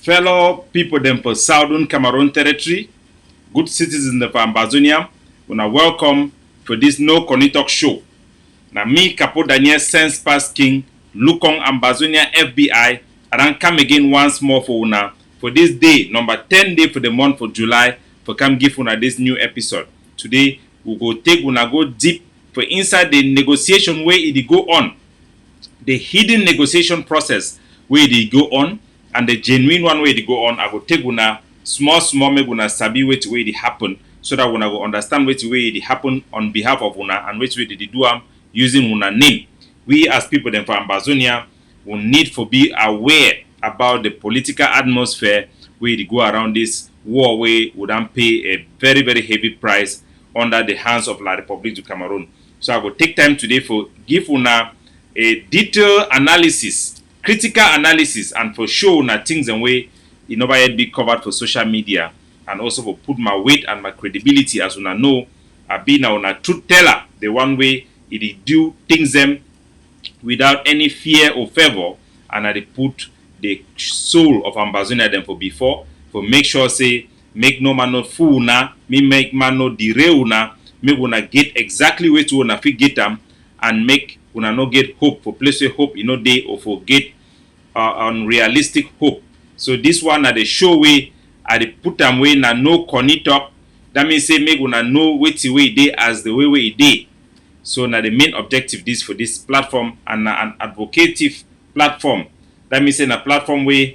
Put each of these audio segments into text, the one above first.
fellow people them for Southern Cameroon territory, good citizens of Ambazonia, una welcome for this No Koni Talk show. Now me, Capo Daniel Sense Pass King, Lukong Ambazonia FBI, and I come again once more for una for this day, number 10 day for the month of July, for come give una this new episode. Today, we go take una go deep for inside the negotiation where it go on, the hidden negotiation process where it go on, and the genuine one where it go on. I go take una small make una sabi which way it happen, so that una go understand which way it happen on behalf of una and which way did it do using una name. We as people then for Ambazonia will need to be aware about the political atmosphere where it go around this war where would pay a very heavy price under the hands of La République du Cameroon. So I will take time today for give una a detailed analysis, critical analysis, and for show una things and way it never yet be covered for social media, and also for put my weight and my credibility as una know I be now una truth teller, the one way it do things them without any fear or favor, and I put the soul of Ambazonia them for before, for make sure say make no man no fool na, me make man no derail na, make una get exactly where to una fit get them, and make una no get hope for place where hope you know day or for get unrealistic hope. So this one at the show way I put them way na No Koni Talk. That means say make una know which way they as the way it dey. So now the main objective this for this platform and an advocative platform. That means in a platform where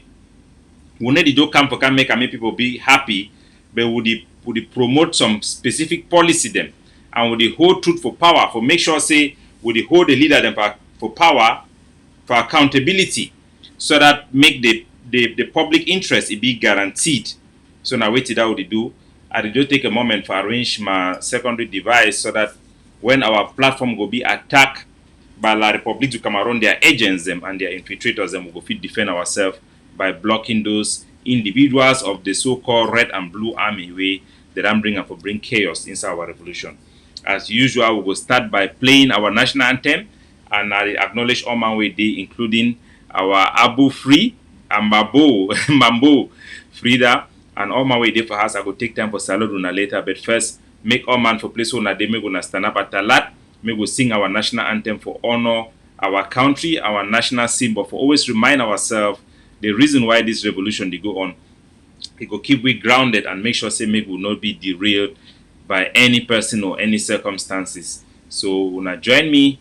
we need to come for can make people be happy, but would promote some specific policy them, and would hold truth for power for make sure say would hold the leader them for power, for accountability, so that make the public interest it be guaranteed. So now what did I would do? I did take a moment to arrange my secondary device so that when our platform will be attacked by La République du Cameroun, their agents them and their infiltrators them will go fit defend ourselves by blocking those individuals of the so-called red and blue army way that bring chaos inside our revolution. As usual, we will start by playing our national anthem, and I acknowledge all my way day, including our Abu Free and Mambo Frida, and all my way day for us. I will take time for salute una later, but first make all man for place una day me gonna stand up at talat. We will sing our national anthem for honor our country, our national symbol, for always remind ourselves the reason why this revolution they go on. It will keep we grounded and make sure say make will not be derailed by any person or any circumstances. So when join me,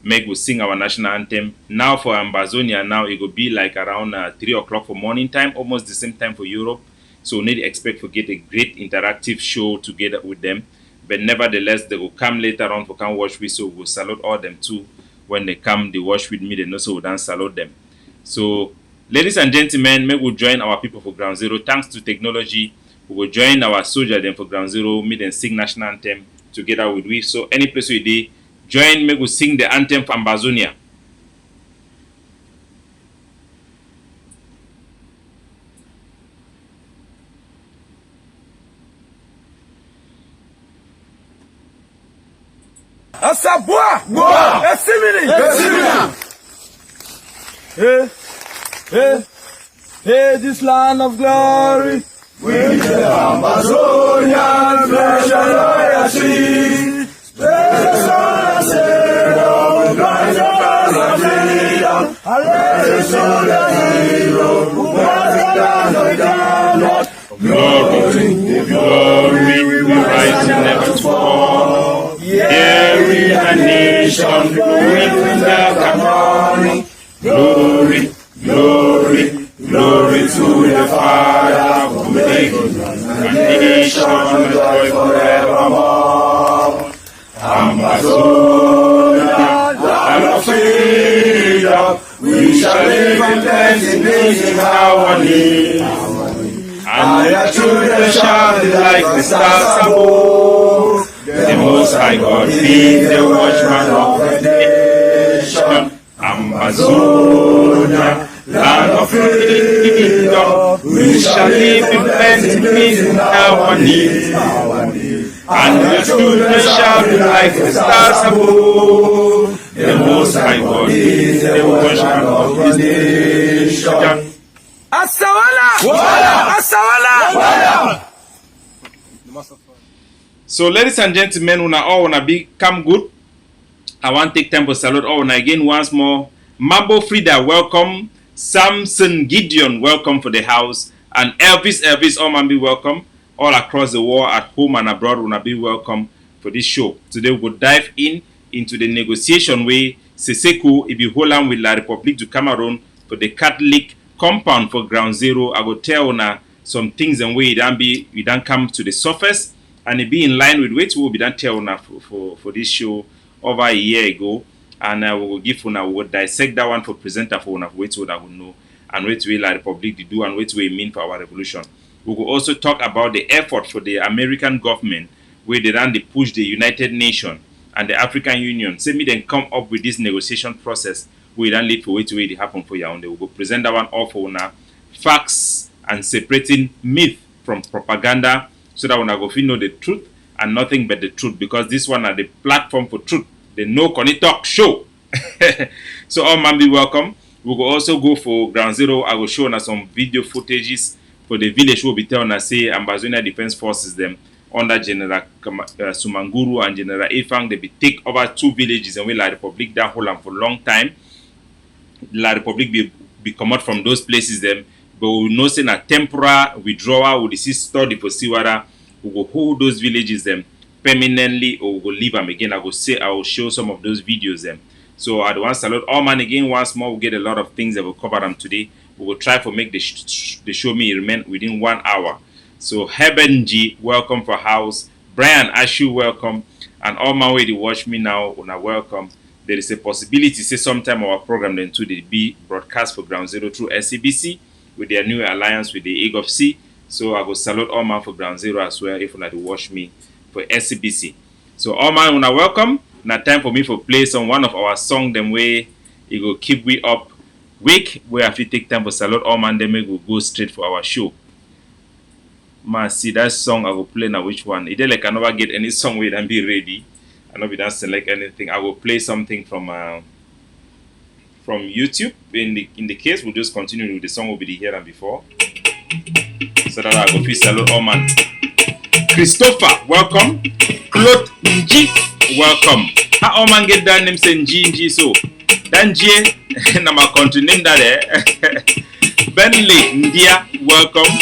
make we sing our national anthem. Now for Ambazonia, now it will be like around 3 o'clock for morning time, almost the same time for Europe. So we need to expect to get a great interactive show together with them. But nevertheless, they will come later on for come watch with, so we'll salute all them too. When they come, they watch with me, they also will then salute them. So, ladies and gentlemen, may we join our people for Ground Zero. Thanks to technology, we will join our soldiers then for Ground Zero, meet and sing national anthem together with we. So, any place we dey, join me, we sing the anthem for Ambazonia. Asa boa, boa, Essimini. Hey, this land of glory, we the Amazonian treasure loyalty. Special sailor, we rise up as a freedom. Praise to the hero who was the Glory, we rise never to fall. There is a nation growing in the Cameroon. Glory, glory, glory to the Father who made a nation with joy forevermore. Amazonia, land of freedom, we shall live in plenty in harmony. And your children shall be like the stars above. The Most High God be the watchman of the nation. Amazonia, land of freedom, we shall live in plenty in harmony. And your children shall be like the stars above. The Most High God be the watchman of the nation. So, ladies and gentlemen, una all wanna become good. I want to take time to salute all una again once more. Mambo Frida, welcome. Samson Gideon, welcome for the house. And Elvis, all man be welcome. All across the world, at home and abroad, wanna be welcome for this show. Today we will dive into the negotiation way Seseko Ibi Holland with La République du Cameroon for the Catholic compound for Ground Zero. I will tell una some things and way we don't come to the surface, and it be in line with what we will be done tell una for this show over a year ago. And we will give una, we will dissect that one for presenter for una, what we will know, and what we La République do, and what we mean for our revolution. We will also talk about the effort for the American government where they push the United Nations and the African Union. Say me then come up with this negotiation process we then lead for way to way it happen for Yaoundé. We will present that one all for una facts and separating myth from propaganda so that una go fit know the truth and nothing but the truth, because this one are the platform for truth. The No Conny Talk show. So all man be welcome. We will also go for Ground Zero. I will show us some video footages for the village. We will be telling us say Ambazonia Defense Forces them under General Sumanguru and General Efang. They be take over 2 villages and we La République that hold them for a long time. La République be come out from those places them, but we know say a temporary withdrawal with the study for Siwara. We will hold those villages them permanently, or we will leave them again. I will show some of those videos them. So I want to salute all man again once more. We'll get a lot of things that will cover them today. We will try to make the show me remain within 1 hour. So Heben G, welcome for house. Brian Ashu, welcome. And all my way to watch me now, una welcome. There is a possibility, say sometime our program then too they be broadcast for Ground Zero through SCBC with their new alliance with the EGOFC. So I will salute all man for Ground Zero as well if you like to watch me for SCBC. So all man, una welcome. Now time for me to play one of our song them way it will keep we up wake where if you take time for salute all man then we will go straight for our show. Man, see that song I will play now. Which one? It like I never get any song with and be ready. I know we don't select anything. I will play something from YouTube. In the case, we'll just continue with the song we'll be here and before. So that I will please salute all man. Christopher, welcome. Claude Nji, welcome. How all man get that name say Nji so? Dan J, na my country name that Bentley Ndia, welcome.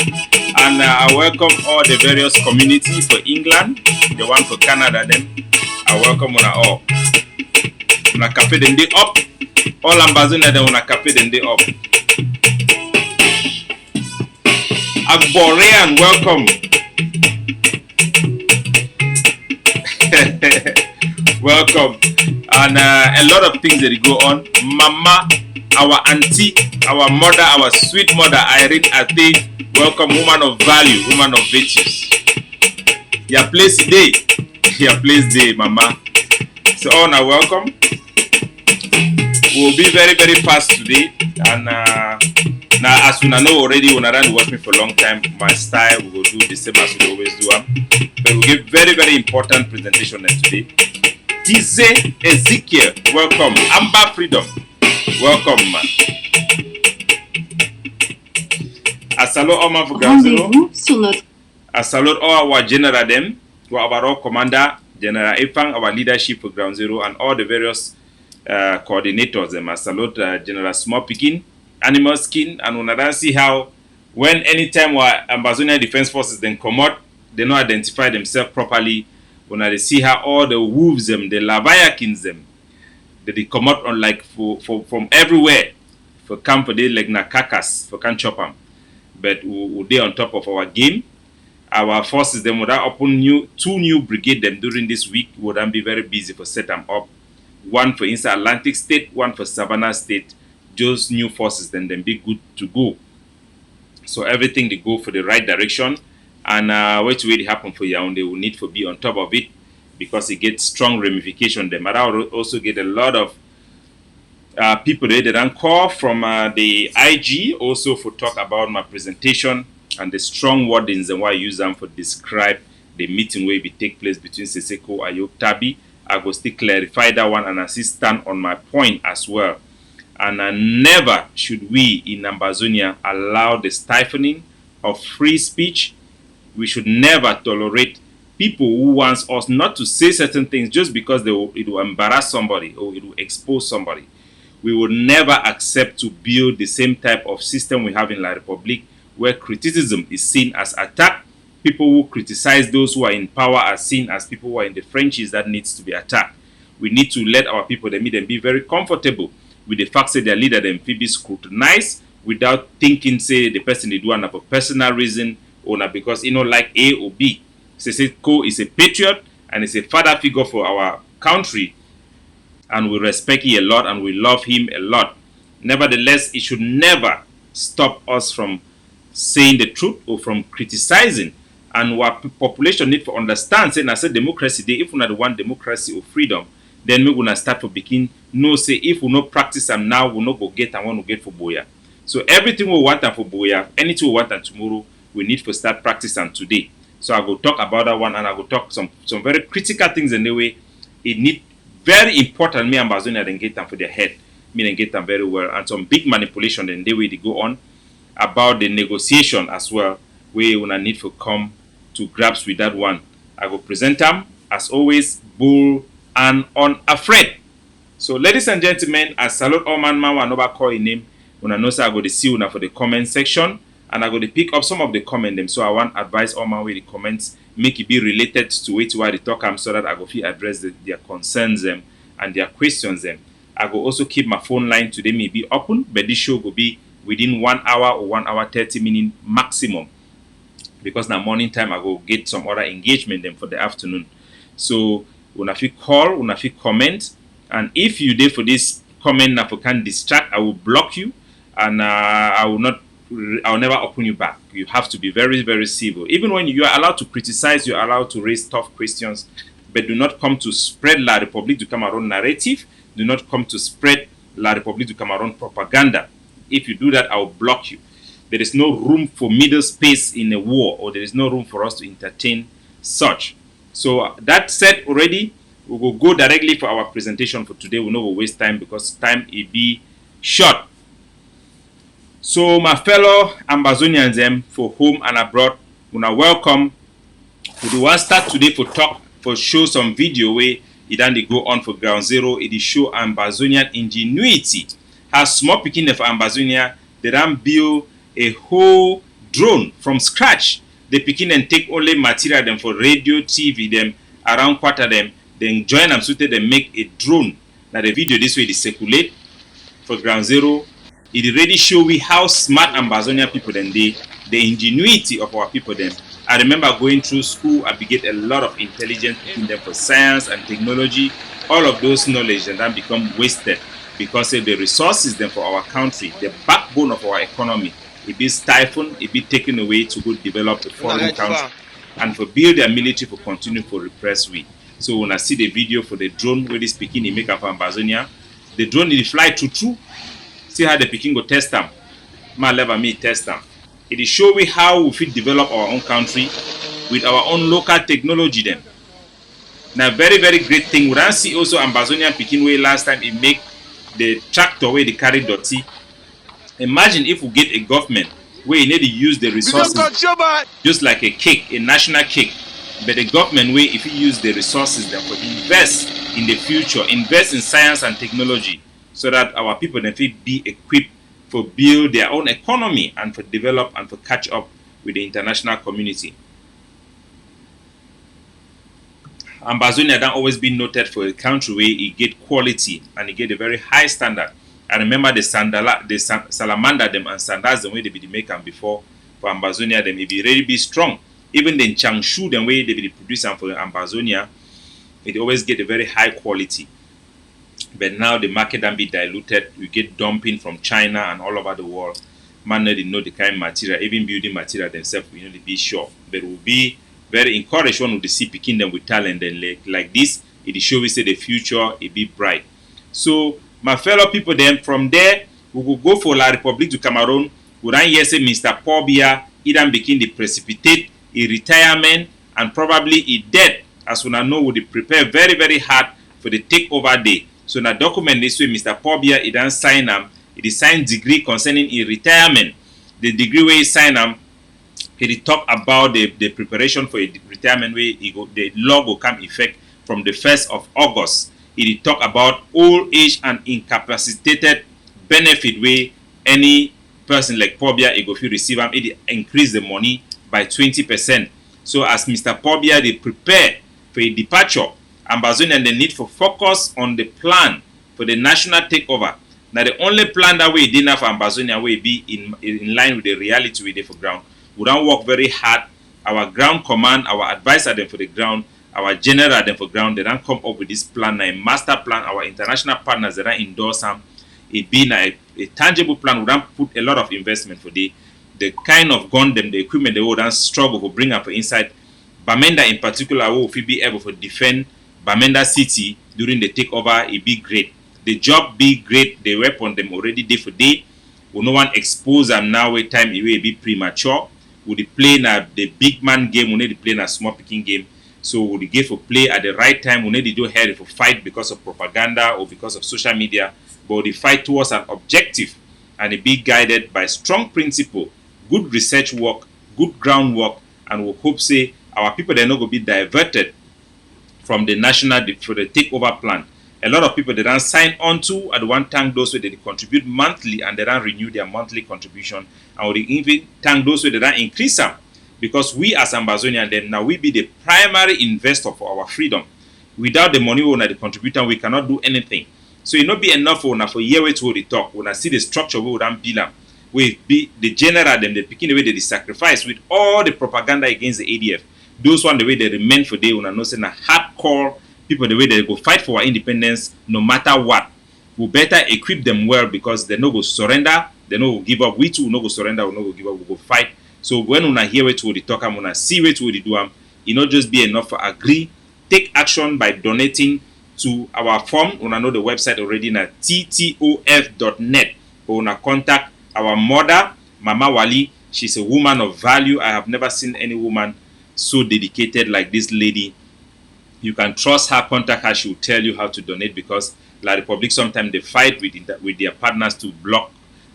And I welcome all the various community for England, the one for Canada then. I welcome una all. Una cafe den day up. All Ambazonia then una cafe den day up. Agborean, welcome. Welcome. And a lot of things that go on. Mama, our auntie, our mother, our sweet mother, Irene Ate, welcome, woman of value, woman of virtues. Your place day. Your place day, mama. So all now welcome. We'll be very, very fast today. And now as you know already, when I watch me for a long time, my style we will do the same as we always do. But we'll give very, very important presentation today. Dize Ezekiel, welcome. Amber Freedom, welcome, man. I salute all man for Ground Zero. I salute all our general them, our commander, General Efang, our leadership for Ground Zero, and all the various coordinators them. I salute General Small Pikin, Animal Skin, and when I see how when anytime our Ambazonia Defense Forces then come out, they don't identify themselves properly. When I see how all the wolves them, the Leviathans them, they come out on like from everywhere for camp they like Nakakas for can chop them. But they on top of our game. Our forces them would open 2 new brigade them during this week would then be very busy for set them up. One for inside Atlantic State, one for Savannah State. Those new forces then be good to go. So everything they go for the right direction. And what will happen for Yaoundé will need to be on top of it because it gets strong ramification. Them, but I will also get a lot of people there that call from the IG also for talk about my presentation and the strong wordings and why I use them for describe the meeting where it take place between Seseko and Ayok Tabi. I will still clarify that one and assist stand on my point as well. And never should we in Ambazonia allow the stifling of free speech. We should never tolerate people who want us not to say certain things just because it will embarrass somebody or it will expose somebody. We will never accept to build the same type of system we have in La Republique, where criticism is seen as attack. People who criticize those who are in power are seen as people who are in the trenches that needs to be attacked. We need to let our people, them be very comfortable with the fact that their leader them be scrutinized without thinking, say, the person they do have a personal reason or not because like A or B. Ko is a patriot and is a father figure for our country, and we respect him a lot and we love him a lot. Nevertheless, it should never stop us from saying the truth or from criticizing. And what population need to understand, saying I said democracy, if we not want democracy or freedom, then we gonna start to begin no say if we no practice them now, we no go get and want to get for Boya. So everything we want for Boya, anything we want and tomorrow, we need to start practicing today. So I will talk about that one, and I will talk some very critical things in the way it need very important. Me and Ambazonia then get them for their head, me then get them very well, and some big manipulation in the way they go on about the negotiation as well. We will need to come to grasp with that one. I will present them as always, bold and unafraid. So, ladies and gentlemen, I salute all man and never call a name. When I know I go to see you for the comment section. And I'm going to pick up some of the comments them. So I want advice on my way the comments, make it be related to it why they talk so that I go address their concerns them and their questions them. I will also keep my phone line today may be open, but this show will be within 1 hour or 1 hour 30 minutes maximum. Because now morning time I go get some other engagement them for the afternoon. So when I call, when I comment, and if you did for this comment now can distract, I will block you and I'll never open you back. You have to be very, very civil. Even when you are allowed to criticize, you're allowed to raise tough questions, but do not come to spread La République du Cameroon narrative. Do not come to spread La République du Cameroon propaganda. If you do that, I'll block you. There is no room for middle space in a war, or there is no room for us to entertain such. So that said already, we will go directly for our presentation for today. We'll not waste time because time will be short. So my fellow Ambazonians them for home and abroad, wanna welcome. We do want start today for talk for show some video where it then they go on for ground zero. It is show Ambazonian ingenuity. How small picking of Ambazonia, they then build a whole drone from scratch. They picking and take only material them for radio, TV them around quarter them, then join them so that they make a drone. Now the video this way they circulate for ground zero. It already show we how smart Ambazonia people then the ingenuity of our people then. I remember going through school, I get a lot of intelligence in them for science and technology. All of those knowledge and then become wasted because of the resources then for our country, the backbone of our economy, it be stifled, it be taken away to go develop a foreign country and for build their military for continue for repress we. So when I see the video for the drone where they speaking in make up Ambazonia, the drone will fly through. See how the Peking go test them. My level me test them. It is show we how we fit develop our own country with our own local technology then. Now very, very great thing. We don't see also Ambazonian Peking way last time it make the tractor where they carry dirty. Imagine if we get a government where you need to use the resources just like a cake, a national cake. But the government where if you use the resources then for invest in the future, invest in science and technology, so that our people then be equipped for build their own economy and for develop and for catch up with the international community. Ambazonia has always been noted for a country where it get quality and it get a very high standard. I remember the salamander them and sandals the way they be make them before for Ambazonia them it be really be strong. Even the changshu the way they be produce them for Ambazonia, it always get a very high quality. But now the market can be diluted. We get dumping from China and all over the world. Man, they know the kind of material, even building material themselves, we know to be sure. But we'll be very encouraged when we see picking them with talent and like this. It shows we say the future it be bright. So my fellow people, then from there we will go for La République du Cameroon. We then hear say Mr. Paul Biya he then begin to precipitate a retirement and probably he dead. As we now know, we prepare very, very hard for the takeover day. So na document this way Mr. Pobia he don sign am. He signed degree concerning his retirement. The degree where he sign am, he talk about the preparation for a retirement where the law will come effect from the 1st of August. He talk about old age and incapacitated benefit where any person like Pobia he go fit receive am. It increase the money by 20%. So as Mr. Pobia they prepare for a departure, Ambazonian they need to focus on the plan for the national takeover. Now the only plan that we didn't have for Ambazonia will be in line with the reality we did for ground. We don't work very hard. Our ground command, our advisor them for the ground, our general them for ground, they don't come up with this plan, a master plan. Our international partners they don't endorse them. It being a tangible plan. We don't put a lot of investment for the kind of gun them, the equipment they would struggle to bring up inside. Bamenda in particular will be able to defend Bamenda City during the takeover. It be great. The job be great. The weapon them already day for day. We no one expose them now. Where time it will be premature. We play na the big man game. We need to play na small picking game. So we give for play at the right time. We need to do here for fight because of propaganda or because of social media. But the fight towards an objective and it be guided by strong principle, good research work, good groundwork, and we hope say our people they're not going to be diverted from the national for the takeover plan. A lot of people they don't sign on to at one time those where they contribute monthly and they don't renew their monthly contribution, and we even thank those where they don't increase them, because we as Ambazonian them now we be the primary investor for our freedom. Without the money we want to contribute, we cannot do anything. So it not be enough for year way to the talk. When I see the structure we would build them, we be the general them they picking the way they sacrifice with all the propaganda against the ADF. Those one the way they remain for day when I know say na hardcore people the way they go fight for our independence no matter what. We better equip them well because they no go surrender, they no go give up. We too no go surrender, we no go give up, we go fight. So when una hear way to the talk and una see way to the do am, it not just be enough for agree, take action by donating to our form. Una know the website already na ttof.net, or una contact our mother, Mama Wali. She's a woman of value. I have never seen any woman so dedicated like this lady. You can trust her, contact her, she will tell you how to donate, because La Republic sometimes they fight with their partners to block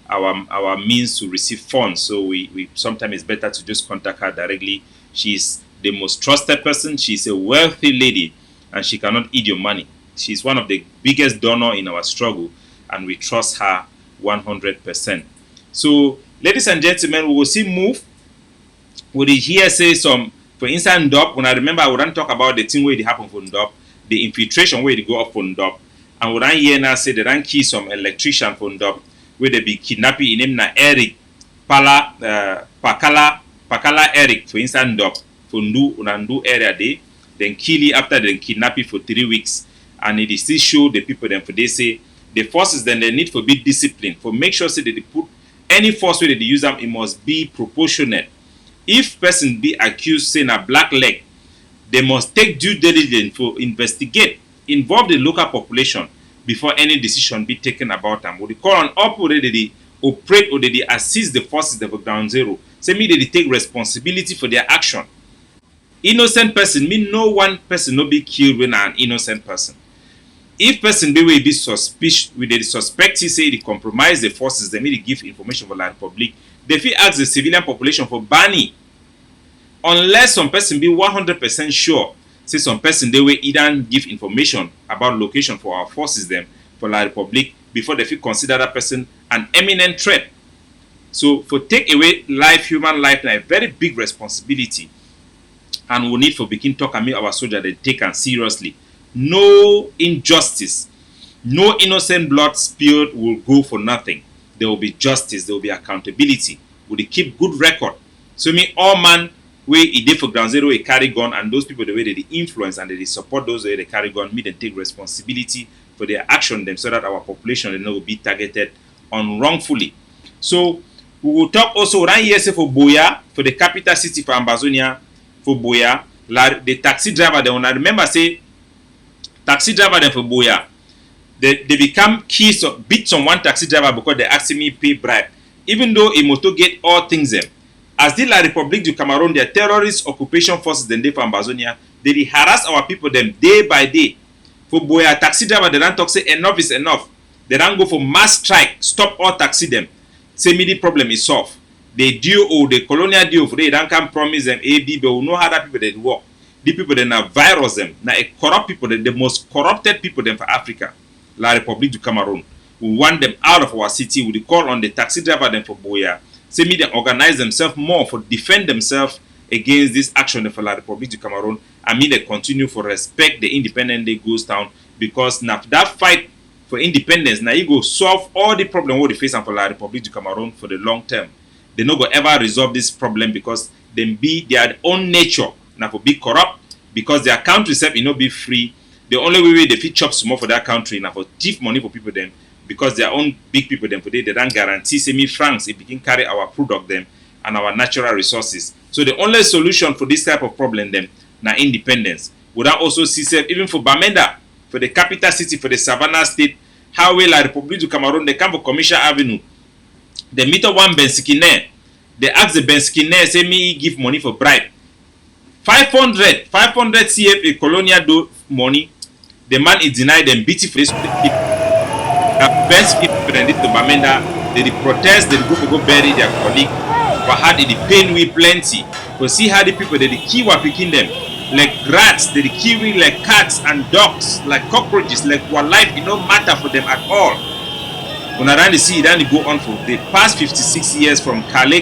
our means to receive funds. So we sometimes it's better to just contact her directly. She's the most trusted person. She's a wealthy lady and she cannot eat your money. She's one of the biggest donor in our struggle and we trust her 100%. So ladies and gentlemen, we will see move. We will hear say some for inside Ndop. When I remember, I wouldn't talk about the thing where it happened for Ndop, the infiltration where they go up for Ndop. And we don't hear now say they don't kill some electrician for Ndop, where they be kidnapping in him na Eric Pakala Eric for inside Ndop for Ndu area day. Then kill it after then kidnap it for 3 weeks. And it still show the people then for they say the forces then they need for be discipline, for make sure say that they put any force where they use them, it must be proportionate. If person be accused saying a black leg, they must take due diligence for investigate, involve the local population before any decision be taken about them. What they call on up already they operate or they assist the forces of ground zero. Say me they take responsibility for their action. Innocent person mean no one person no be killed when an innocent person. If person be suspicious with the suspect he say they compromise the forces, they may give information for the Republic. They feel ask the civilian population for banning. Unless some person be 100% sure, say some person they will either give information about location for our forces them for La Republic before they feel consider that person an eminent threat. So for take away life, human life, a very big responsibility. And we need for begin talk and make our soldiers they take and seriously. No injustice, no innocent blood spilled will go for nothing. There will be justice, there will be accountability. Will they keep good record? So me all man where it did for ground zero, they carry gun, and those people the way they influence and they support those way they carry gun, me then take responsibility for their action them so that our population will not be targeted on wrongfully. So we will talk also right here for Buea, for the capital city for Ambazonia, for Buea, the taxi driver they wanna remember say taxi driver them for Buea. They become keys of beat on one taxi driver because they asking me pay bribe. Even though Imoto get all things them. As the La Republique du Cameroon, their terrorist occupation forces then they for Ambazonia, they harass our people them day by day For Boya taxi driver, they don't talk say enough is enough. They don't go for mass strike, stop all taxi them. Say me the problem is solved. They deal or the colonial deal for they don't can promise them A, B, but we know how that people they work. The people they na virus them, na a corrupt people, the most corrupted people them for Africa, La République du Cameroon. We want them out of our city. We call on the taxi driver them for Boya. Say me them organize themselves more for defend themselves against this action for La République du Cameroon. I mean they continue for respect the independent day goes down because now that fight for independence now you go solve all the problem what they face for La République du Cameroon for the long term. They not go ever resolve this problem because them be their own nature now for be corrupt because their country self you know be free. The only way they fit chop small for that country now for thief money for people them because their own big people them for they don't guarantee semi francs if we can carry our product them and our natural resources. So the only solution for this type of problem them now independence. We don't also see self even for Bamenda, for the capital city, for the Savannah state, how will La République du Cameroon they come for Commercial Avenue. They meet up one Bensikine. They ask the Bensikine, say me give money for bribe. 500 CFA colonial do money. The man is denied them beautifully. Best people to Bamenda, they protest, they go bury their colleague. But how did the pain we plenty? But see how the people they kill were picking them. Like rats, they killing like cats and dogs, like cockroaches, like what life, it don't matter for them at all. When I ran the see, then they go on for the past 56 years from Calais,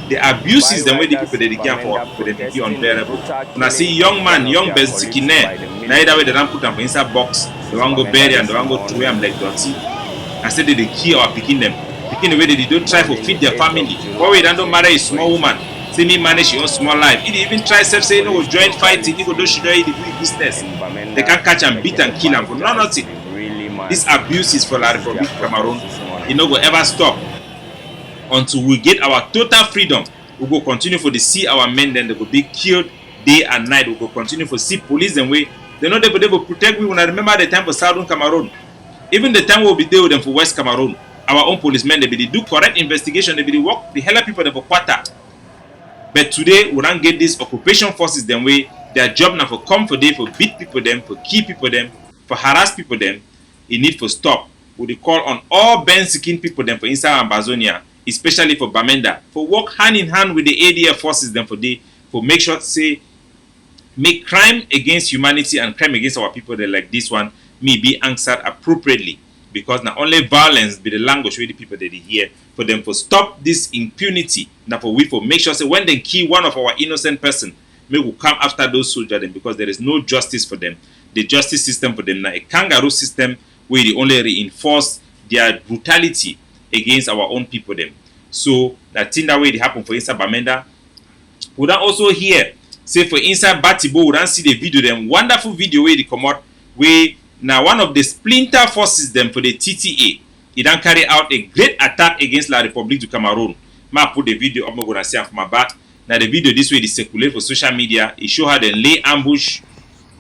the abuses the way the people they can for them to be unbearable. When I see young man, young Bensikine, neither way they don't put them for inside box, they want go bury and they want go throw them like dirty. I said they kill or picking them. Picking the way they don't try to feed their family. Why we don't marry a small woman? See me manage your own small life. He even try self say no join fighting, he go do she do the business. They can catch and beat and kill and for nothing. This abuse is for La République Cameroon. It no go ever stop until we get our total freedom. We go continue for the see our men then they will be killed day and night. We go continue for see police and way. They know they will protect we. When I remember the time for Southern Cameroon, even the time we'll be there with them for West Cameroon, our own policemen they be do correct investigation, they be work the hell people they for quarter. But today we don't get these occupation forces them way. Their job now for come for them, for beat people them, for keep people them, for harass people them. It need for stop. We call on all Bensikin people them for inside Ambazonia, especially for Bamenda, for work hand in hand with the ADF forces them for make sure say make crime against humanity and crime against our people that like this one may be answered appropriately. Because not only violence be the language where the people they hear for them for stop this impunity. Now for we for make sure say when they kill one of our innocent person, may we come after those soldiers them because there is no justice for them. The justice system for them now a kangaroo system where they only reinforce their brutality against our own people them. So that thing that way they happen for inside Bamenda. We don't also hear say for inside Batibo we don't see the video them wonderful video where they come out where now one of the splinter forces them for the TTA, he don't carry out a great attack against La République du Cameroon. I put the video up, I'm gonna see from my back. Now the video this way they circulate for social media. It show how they lay ambush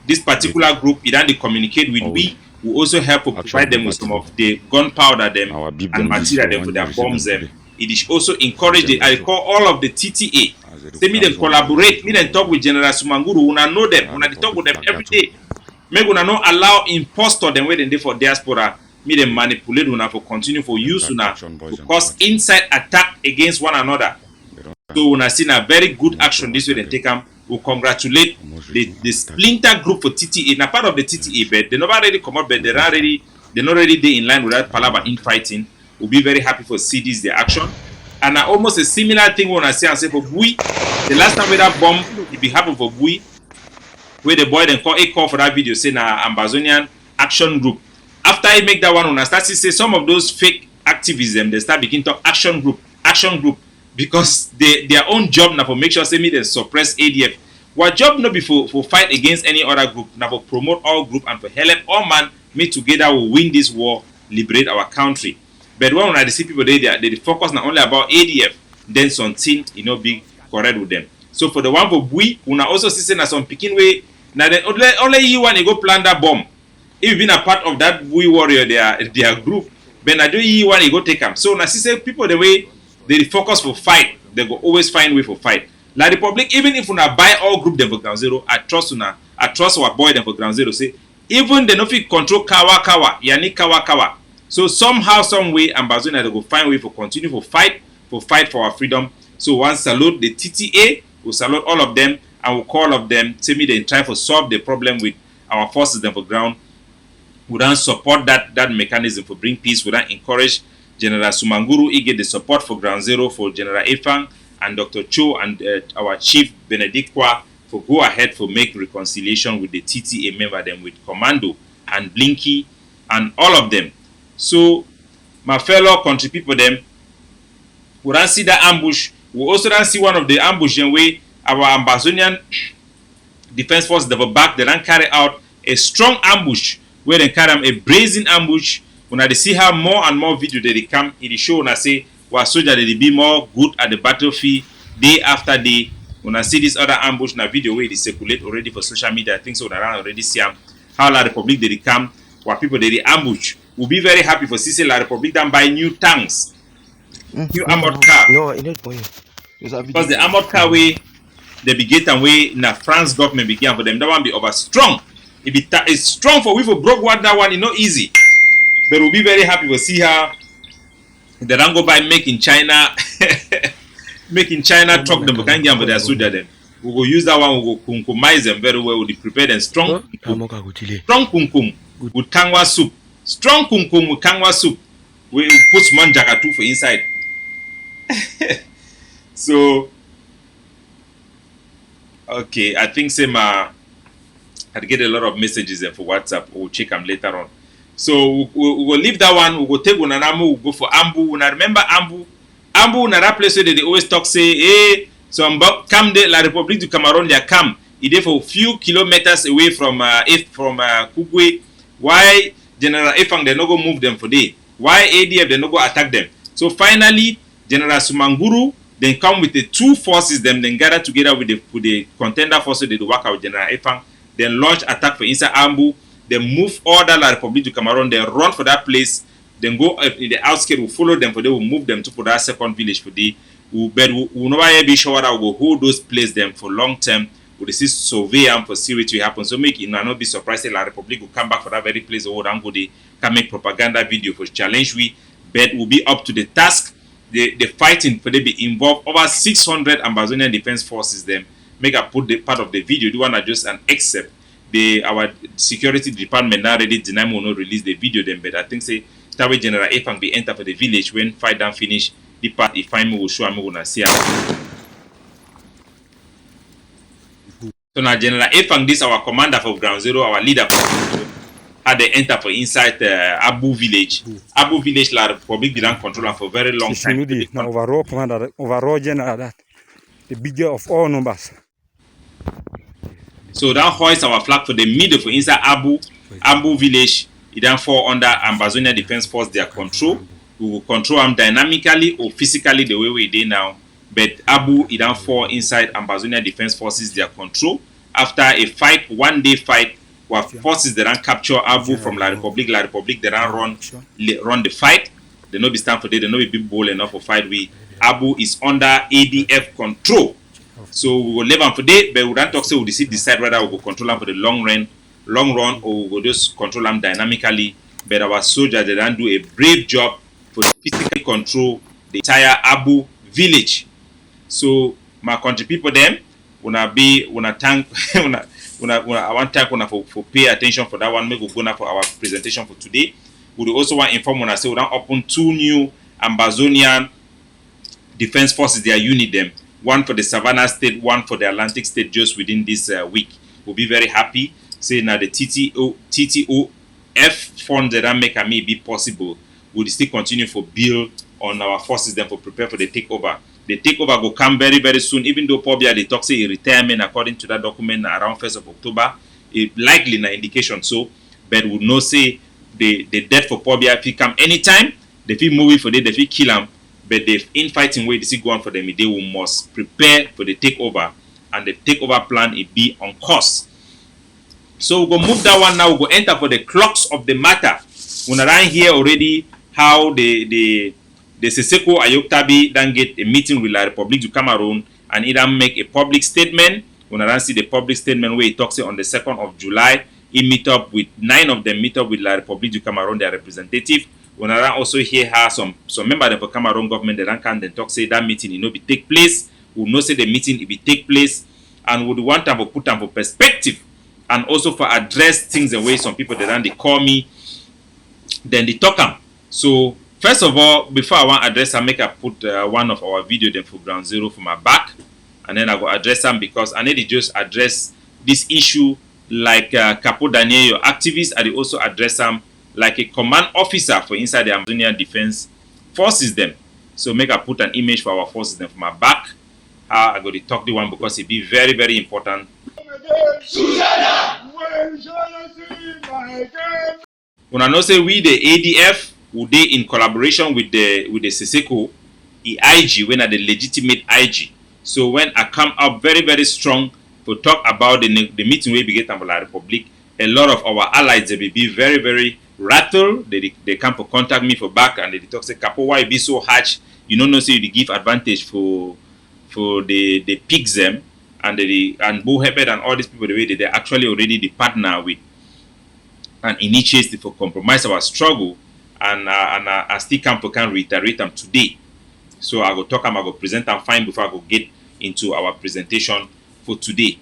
this particular group. It don't communicate with we also help to provide them with some of the gunpowder them and material them for their bombs them. It is also encourage the I call all of the TTA. Say me them collaborate, me them talk with General Sumanguru, una know them, una talk with them every day. Make una not allow impostor them waiting there for diaspora. Me them manipulate una for continue for use una to cause inside attack against one another. So una seen a very good action this way they take them. We congratulate the splinter group for TTA. Now part of the TTA, but they never already come out, but they're not already there in line with that Palaba infighting. We'll be very happy for see this the action. And almost a similar thing when I say and say for Bui, the last time with that bomb, it be happened for Bui. Where the boy then call for that video saying Ambazonian action group. After I make that one, when I start to say some of those fake activism, they start beginning to action group, because their own job now for make sure say me they suppress ADF. What job not be for fight against any other group, now for promote all group and for help all man meet together will win this war, liberate our country. But when I see people they focus not only about ADF, then something be correct with them. So for the one for Bui, una also see na some picking way. Now then only you want to go plant that bomb. If you been a part of that Bui warrior, their group, then I do you want to go take them. So now see people the way they focus for fight, they go always find way for fight. La Republic, even if una buy all group them for ground zero, I trust our boy them for ground zero. Say even they no fit control Kawa, yani Kawa. So somehow, some way, Ambazonia they go find way for continue for fight for our freedom. So one salute the TTA, we salute all of them, and we call all of them. Tell me they try to solve the problem with our forces them for ground. We don't support that mechanism for bring peace. We don't encourage General Sumanguru. He get the support for Ground Zero for General Efang and Dr. Cho and our Chief Benedict Kwa for go ahead for make reconciliation with the TTA member them with Commando and Blinky and all of them. So my fellow country people them, we don't see that ambush. We also don't see one of the ambush in way our Ambazonian Defense Force they back. They don't carry out a strong ambush where they carry a brazen ambush. When I see how more and more video they come, it show when I say our soldiers they be more good at the battlefield day after day. When I see this other ambush in a video where they circulate already for social media, I think so that I already see how La Republic they come, where people they ambush. We'll be very happy for CC La Republic then buy new tanks, new armored car. No, it not for you. Because the armored car way they be get and way in a France government began for them. That one be over strong. It's strong for we for broke one that one. It's not easy. But we'll be very happy to see how they don't go by making China making China talk them can get for their soldier them. We will use that one, we will kunkumize them very well. We prepare them strong kunkum with kangwa soup. Strong kunkum with kangwa soup. We put small jakatu for inside. So okay, I think I get a lot of messages for WhatsApp. We'll check them later on. So we'll leave that one. We'll take Unanamu. We'll go for Ambu. Una remember Ambu? Ambu na that place where they always talk say, hey, so come de La République du Cameroun. They come. It is for a few kilometers away from Kugwe. Why General Efang they no go move them for day? Why ADF they no go attack them? So finally, General Sumanguru then come with the two forces. Them then gather together with the contender forces. They do work out with General Efang. Then launch attack for inside Ambu. They move all that La République du Cameroun. They run for that place. Then go in the outskirts. We follow them for they will move them to for that second village for the. We never be sure that we will hold those places them for long term. We will see survey them for see what will happen. So make it not be surprised that La République will come back for that very place. Or go they can make propaganda video for challenge we. But will be up to the task. The fighting for they be involved over 600 Ambazonian Defense Forces them. Make I put the part of the video. Do want to just an excerpt. Our security department now already deny will not release the video them, but I think say that way General Efang be enter for the village when fight down finish. The part if I will show I'm gonna see. So now General Efang, this our commander for Ground Zero, our leader for Ground Zero, had they enter for inside Abu village. Abu village La Republic didn't control them for very long time. Overall commander, overall general that the bigger of all numbers. So that hoist our flag for the middle for inside Abu village. It then fall under Ambazonia Defense Force their control. We will control them dynamically or physically the way we did now. But Abu it then fall inside Ambazonia Defense Forces their control. After a fight, 1 day fight, where forces that then capture Abu from La Republic they then run the fight. They no be stand for they no be big bold enough for fight. Abu is under ADF control. So we will leave them for day, but we don't talk. So we decide whether we will control them for the long run, or we will just control them dynamically. But our soldiers they don't do a brave job for physically control the entire Abu village. So my country people, them thank, I want to thank for pay attention for that one. Maybe we go now for our presentation for today. We also want to inform when I say we don't open 2 new Ambazonian Defense Forces. Their unit them. One for the Savannah State, one for the Atlantic State just within this week. We'll be very happy. Say now the TTOF fund that make me be possible. We'll still continue for build on our forces then for prepare for the takeover. The takeover will come very, very soon. Even though probably they talk say a retirement according to that document around 1st of October. It likely an indication so, but we know say the death for Pobia if come anytime, they feel movie for they feel kill them. But the infighting way this is going for them, they will must prepare for the takeover, and the takeover plan it be on course. So we'll move that one now. We'll enter for the crux of the matter. When I hear already how the Seseko Ayoktabi then get a meeting with La Republique du Cameroun and either make a public statement. When I see the public statement where he talks on the 2nd of July, he meet up with 9 of them, meet up with La République du Cameroon, their representative. When I also hear her, some member of the Cameroon government, they don't come and talk, say that meeting, you know, be take place. We know say the meeting, it will take place, and would want them to put them for perspective, and also for address things the way some people they call me, then they talk them. So first of all, before I want to address them, make I put one of our video them for Ground Zero for my back, and then I go address them because I need to just address this issue like Capo Daniel, your activist, and they also address them like a command officer for inside the Amazonian Defense Forces them. So make I put an image for our forces them for my back. I go to talk the one because it be very, very important. When I know say we the ADF would they in collaboration with the Seseko, the IG, when are the legitimate IG. So when I come up very, very strong to talk about the meeting we begin with La Republic, a lot of our allies they will be very, very rattled. They come to contact me for back and they talk say, Capo, why be so harsh? You don't say you give advantage for the pigs them and Bo Hebed and all these people the way they actually already the partner with an initiative for compromise our struggle and I still can reiterate them today. So I go talk them, I go present them fine before I go get into our presentation for today.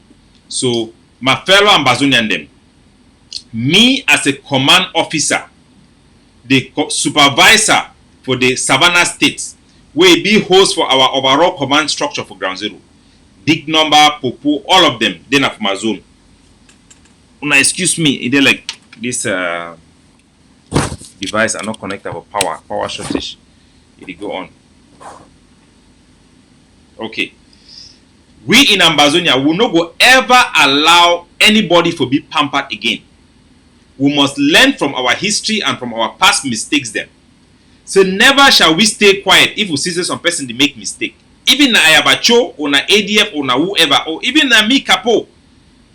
So my fellow Ambazonian them, me as a command officer, the supervisor for the Savannah State, will be host for our overall command structure for Ground Zero. Big number, Popo, all of them, then of my zone. Una excuse me, it like this device are not connected for power shortage. It go on. Okay. We in Ambazonia will not go ever allow anybody to be pampered again. We must learn from our history and from our past mistakes then. So never shall we stay quiet if we see some person they make mistake. Even na Ayabacho or na ADF or na whoever or even na me Capo,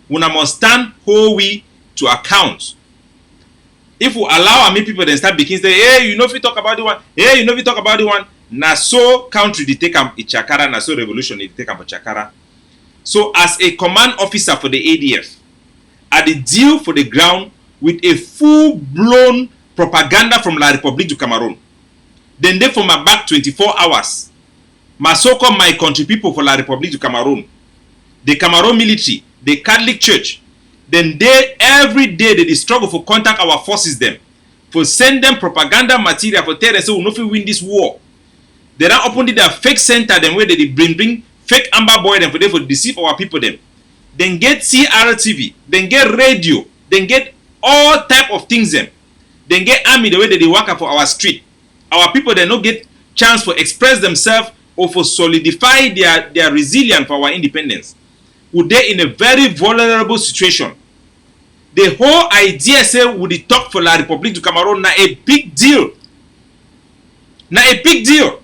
we must stand wholly to account. If we allow our people then start beginning say, hey, you know if we talk about the one, hey, you know if we talk about the one, na so country they take a Chakara, na so revolution they take a Chakara. So as a command officer for the ADF, I did deal for the ground with a full-blown propaganda from La République du Cameroon. Then they for my back 24 hours. My so-called my country people for La République du Cameroon. The Cameroon military, the Catholic Church. Then they every day they struggle for contact our forces them. For send them propaganda material for tell them so we no fit win this war. They don't open their fake center them where they bring fake amber boy them for deceive our people them. Then get CRTV, then get radio, then get all type of things them. Then get army the way that they work for our street. Our people they not get chance for express themselves or for solidify their resilience for our independence. Would they in a very vulnerable situation? The whole idea say would they talk for La République du Cameroon na a big deal. Na a big deal.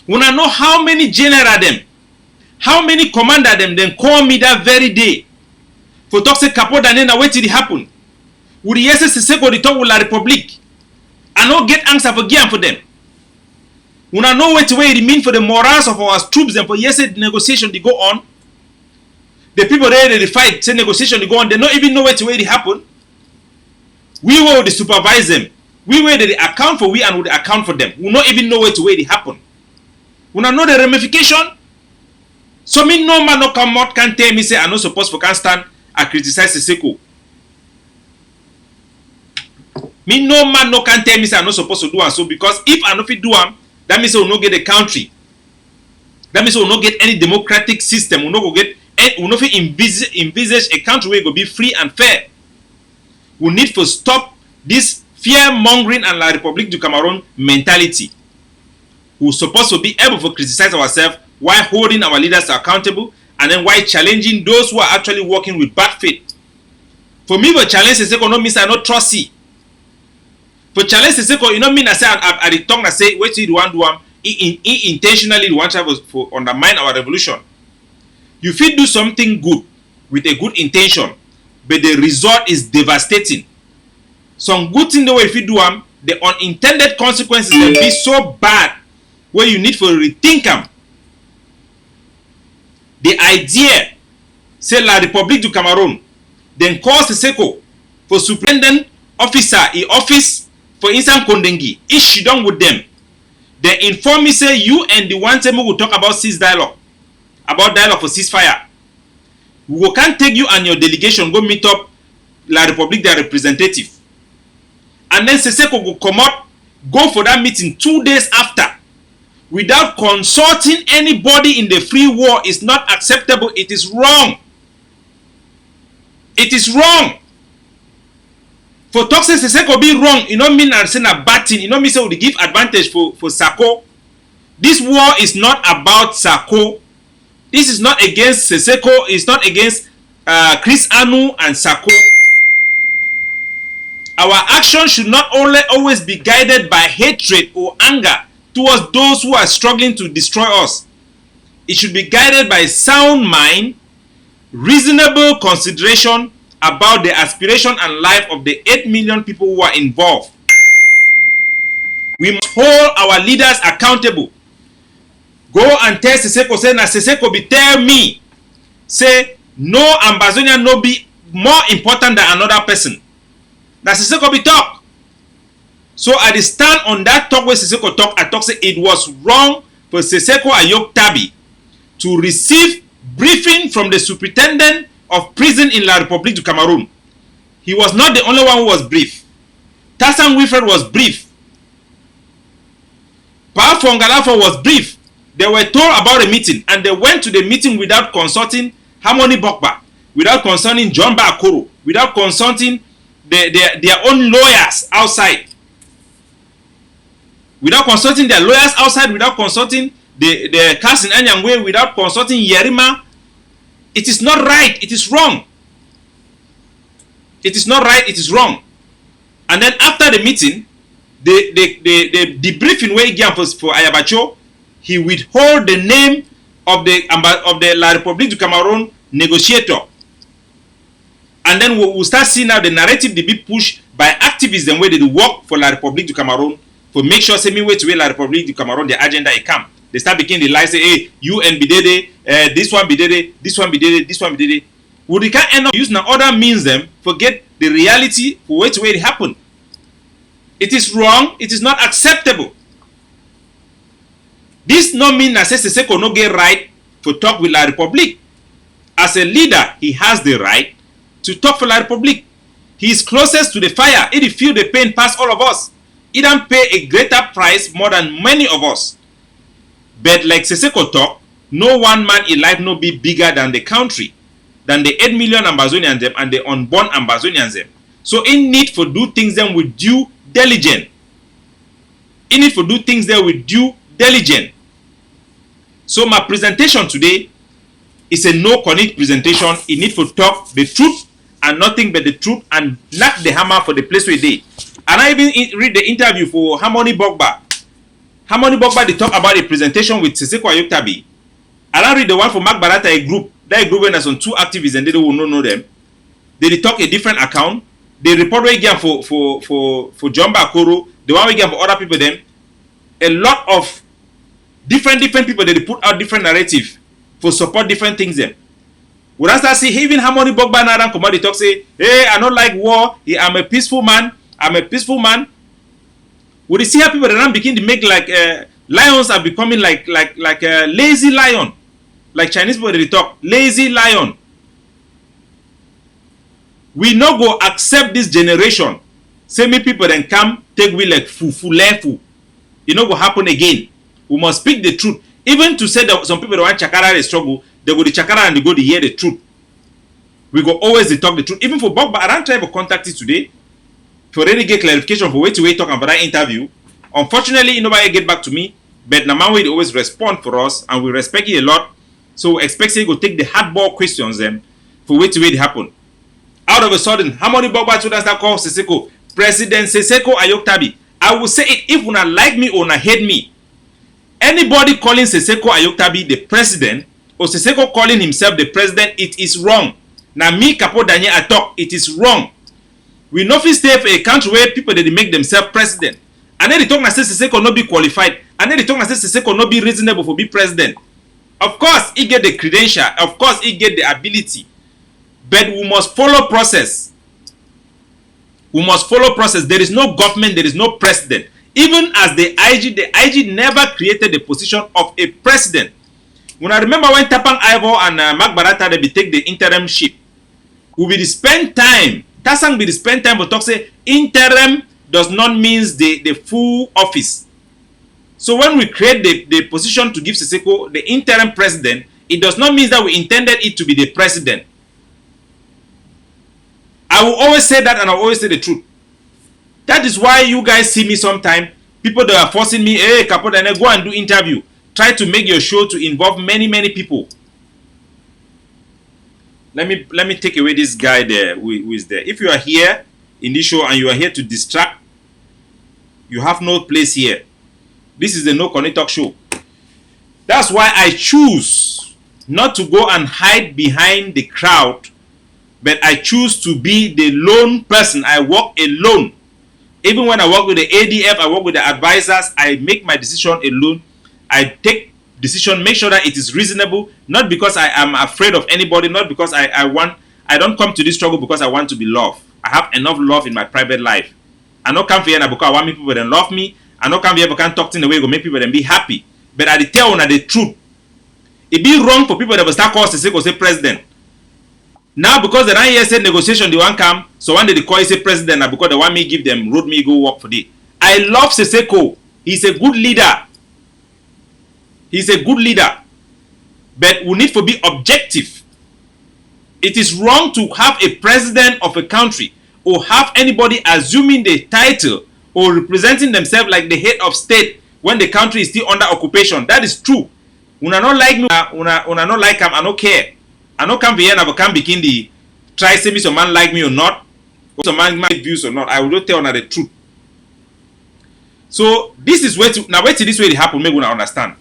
We don't know how many general them, how many commander them then call me that very day. For talk say Capo Daniel na wait till it happen. Would the SSC the talk with La République? I not get answer for give for them. We don't know what way it mean for the morals of our troops and for yesterday negotiation they go on. The people there they fight, say negotiation they go on, they don't even know what way it happen. We will supervise them. We will they account for we and would account for them. We not even know what way it happen. We don't know the ramification. So me no man no come out can tell me say I not supposed to can stand and criticize Seseko. Me no man no can tell me say I'm not supposed to do and so because if I no fit do am, that means we no get a country. That means we no get any democratic system. We no go get we no fit envisage a country where it go be free and fair. We need to stop this fear mongering and La République du Cameroon mentality. We're supposed to be able to criticize ourselves while holding our leaders accountable and then while challenging those who are actually working with bad faith. For me, the challenge is no means I not trust you. For challenge is you know mean I say I the tongue I say wait till you want do intentionally you want to undermine our revolution. You feel do something good with a good intention, but the result is devastating. Some good thing the way if you do them, the unintended consequences will be so bad where you need to rethink them. The idea, say La République du Cameroon, then call Seseko for superintendent officer in office for Insan Kondengi. If she done with them, they inform me say you and the one time we will talk about dialogue for ceasefire. We can't take you and your delegation go meet up La Republique, their representative. And then Seseko will come up, go for that meeting 2 days after, without consulting anybody in the free war. Is not acceptable. It is wrong. It is wrong. For talk say Seseko be wrong, you don't mean I'm saying a bad thing. You don't mean say we give advantage for Sako. This war is not about Sako. This is not against Seseko. It's not against Chris Anu and Sako. Our action should not only always be guided by hatred or anger towards those who are struggling to destroy us. It should be guided by sound mind, reasonable consideration about the aspiration and life of the 8 million people who are involved. We must hold our leaders accountable. Go and tell Seseko, say na Seseko be tell me, say no Ambazonian no be more important than another person. Na Seseko be talk. So I stand on that talk where Seseko talk. I talk say it was wrong for Seseko Ayok Tabi to receive briefing from the superintendent of prison in La Republique du Cameroon. He was not the only one who was briefed. Tassan Wilfred was briefed. Pa Fongalafo was briefed. They were told about a meeting and they went to the meeting without consulting Harmony Bokba, without consulting John Bakoro, without consulting their own lawyers outside. Without consulting their lawyers outside, without consulting the Cousin Anyangwe, without consulting Yerima. It is not right. It is wrong. It is not right. It is wrong. And then after the meeting, the debriefing way again for Ayabacho, he withhold the name of the La Republique du Cameroon negotiator. And then we'll start seeing now the narrative they be pushed by activists and where they work for La Republique du Cameroon for make sure say me way to way La Republique du Cameroon the agenda it come. They start beginning the lie say, hey, you and Bidede, this one Bidede, this one Bidede, this one Bidede. We can't end up using other means them, forget the reality for which way it happened. It is wrong, it is not acceptable. This no mean that Seseko no get right to talk with La Republique. As a leader, he has the right to talk for La Republique. He is closest to the fire. He feel the pain past all of us. He don't pay a greater price more than many of us. But like Seseko talk, no one man in life no be bigger than the country, than the 8 million Ambazonians them and the unborn Ambazonians them. So in need for do things them with due diligence. In need for do things there with due diligence. So my presentation today is a no connect presentation. It need to talk the truth and nothing but the truth and knock the hammer for the place where they. And I even read the interview for Harmony Bokba. Harmony Bokba they talk about a presentation with Seseko Ayok Tabi. And I read the one for Mark Barata, a group. That group when there's on 2 activists and they will not know them. They talk a different account. They report again for John Bakoro. The one again for other people them. A lot of different people they put out different narrative for support different things them. When I start see even Harmony Bokba now come out they talk say, hey, I don't like war. I'm a peaceful man. I'm a peaceful man. When you see how people that begin to make like lions are becoming like a lazy lion, like Chinese people they talk lazy lion. We no go accept this generation. Say me people then come take we like fufu. It no go happen again. We must speak the truth. Even to say that some people that want Chakara they struggle, they go to Chakara and they go to hear the truth. We go always they talk the truth. Even for Bokba, I don't try to contact you today to already get clarification for way to way talking about that interview. Unfortunately, nobody get back to me. But Namawe they always respond for us and we respect it a lot. So we expect they go take the hardball questions them for way to way it happen. Out of a sudden, Harmony Bokba told us that call Seseko, President Seseko Ayok Tabi. I will say it if you not like me or not hate me. Anybody calling Seseko Ayok Tabi the president or Seseko calling himself the president, it is wrong. Now me Kapo Daniel I talk, it is wrong. We no fit stay for a country where people they make themselves president. And then they talk and say Seseko not be qualified. And then they talk and say Seseko not be reasonable for be president. Of course, he get the credential. Of course, he get the ability. But we must follow process. We must follow process. There is no government, there is no president. Even as the IG never created the position of a president. When I remember when Tapang Ivor and Mark Barata they take the interimship, we will spend time. Tasang will spend time to talk say interim does not mean the full office. So when we create the position to give Siseko the interim president, it does not mean that we intended it to be the president. I will always say that, and I will always say the truth. That is why you guys see me sometime. People that are forcing me, hey, Kapodane, go and do interview. Try to make your show to involve many people. Let me take away this guy there who is there. If you are here in this show and you are here to distract, you have no place here. This is the No Corny Talk show. That's why I choose not to go and hide behind the crowd, but I choose to be the lone person. I work alone. Even when I work with the ADF, I work with the advisors, I make my decision alone. I take decision, make sure that it is reasonable, not because I am afraid of anybody, not because I don't come to this struggle because I want to be loved. I have enough love in my private life. I don't come here because I want people to love me. I don't come here because I can talk in a way to make people be happy. But I tell you the truth. It be wrong for people that will start calling Siseko say president. Now because the 9 years said negotiation they want come, so one day they call you say president now because they want me give them road me go work for it. I love Siseko. He's a good leader. He's a good leader. But we need to be objective. It is wrong to have a president of a country or have anybody assuming the title or representing themselves like the head of state when the country is still under occupation. That is true. Una not like me, una not like him, I don't care. I don't come here and can begin the try say me some man like me or not, or some man make views or not. I will not tell una the truth. So this is where to now wait till this way it happen, make una understand.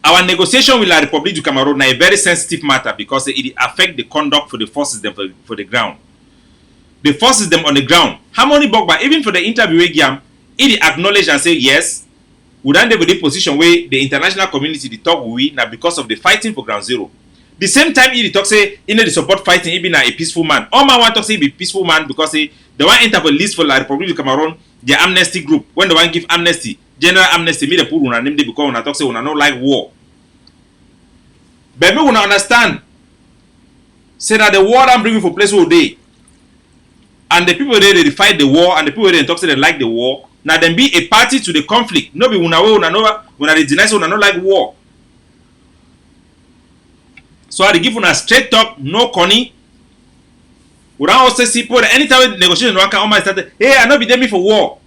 Our negotiation with La République du Cameroon is a very sensitive matter because it affects the conduct for the forces them for the ground. The forces them on the ground. Harmony Bogba, even for the interview it acknowledge and say yes, we don't have the position where the international community the talk we now because of the fighting for ground zero. The same time he talk say in the support fighting he be a peaceful man. All man want to say he be peaceful man because the one enter for list for La République du Cameroon, the amnesty group. When the one give amnesty, general amnesty, me the put una name because una talk say una no like war. But me una understand. Say that the war I'm bringing for place all day. And the people there they fight the war, and the people there talk say they like the war. Now then be a party to the conflict. No be una they deny say una no like war. So I give una straight talk, no corny. We don't also see people anytime negotiation one come start. Hey, I not be there me for war.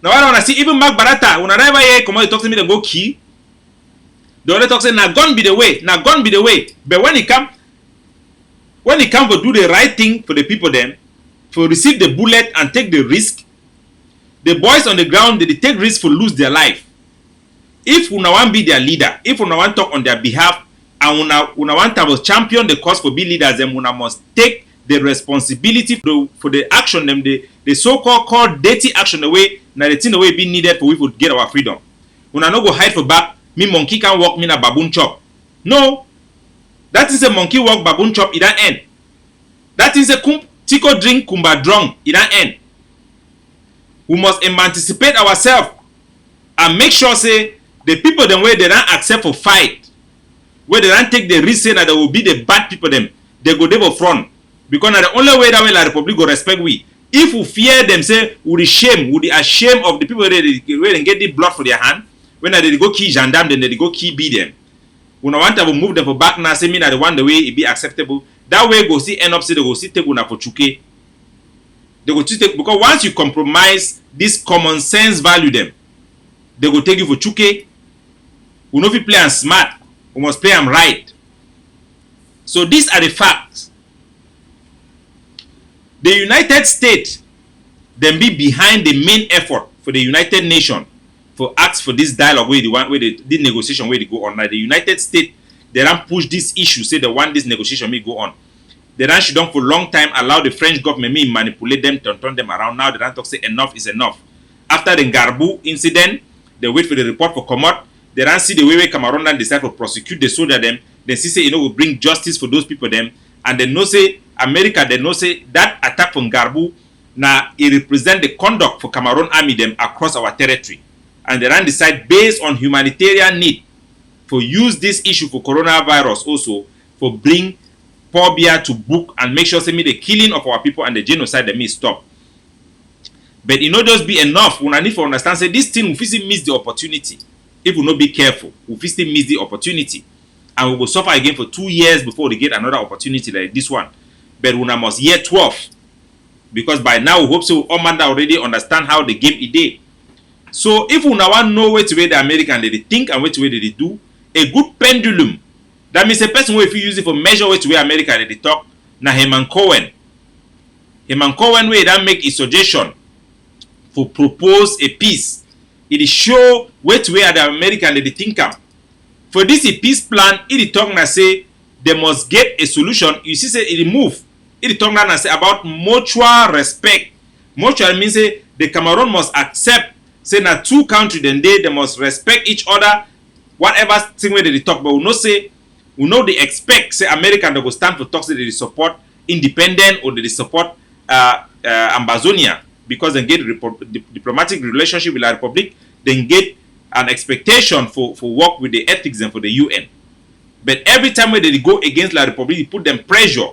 Now I wanna see even Mark Barata. Una never hear come talk to me they go kill. The other talk say now gun be the way. Now gun be the way. But when it come to do the right thing for the people then, for receive the bullet and take the risk, the boys on the ground they take risk for lose their life. If una want be their leader, if una want talk on their behalf, and una want to champion the cause for be leaders, then una must take the responsibility for the action them the so-called dirty action the way now the thing the way be needed for we to get our freedom. Una no go hide for back. Me monkey can walk, me na baboon chop. No, that is a monkey walk baboon chop. It don't end. That is a tico drink kumba drunk. It don't end. We must emancipate ourselves and make sure say the people them where they don't accept for fight, where they don't take the risk say that they will be the bad people them, they go there for front. Because now the only way that way La République go respect we. If we fear them, say we the ashamed of the people where they get the blood for their hand. When they go key gendarme, then they go key beat them. When I want to move them for back now, say me that the one the way it be acceptable. That way go see end up say they go see take una for chuke. They go take because once you compromise this common sense value them, they go take you for chuke. We know if you play and smart, we must play them right. So these are the facts. The United States then be behind the main effort for the United Nations for ask for this dialogue where the negotiation where they go on. Like the United States, they don't push this issue, say they want this negotiation may go on. They don't should for a long time allow the French government may manipulate them, turn them around. Now they don't talk say enough is enough. After the Garbu incident, they wait for the report for come out. They don't see the way Cameroon decide to prosecute the soldier them. they see say will bring justice for those people them, and they know say America, they know say that attack from Garbu now it represent the conduct for Cameroon army them across our territory, and they then decide based on humanitarian need for use this issue for coronavirus also for bring Paul Biya to book and make sure say me the killing of our people and the genocide that may stop. But it not just be enough. We need to understand say this thing we still miss the opportunity. If we not be careful, we still miss the opportunity, and we will suffer again for 2 years before we get another opportunity like this one. But we must year 12, because by now we hope so all man already understand how the game is day. So if we now want to know which way the American they think and which way they do, a good pendulum. That means a person who if you use it for measure which way America they talk. Na Herman Cohen. Herman Cohen way that make a suggestion for propose a peace. It is show which way the American they think am. For this a peace plan, it talk na say they must get a solution. You see say it move. It talk na say about mutual respect. Mutual means say the Cameroon must accept say na two countries then they must respect each other. Whatever thing where they talk, but we know say we know they expect say America they go stand for talks that they support independent or they support Ambazonia, because they get diplomatic relationship with the Republic, then get an expectation for work with the ethics and for the UN. But every time when they go against the Republic, they put them pressure.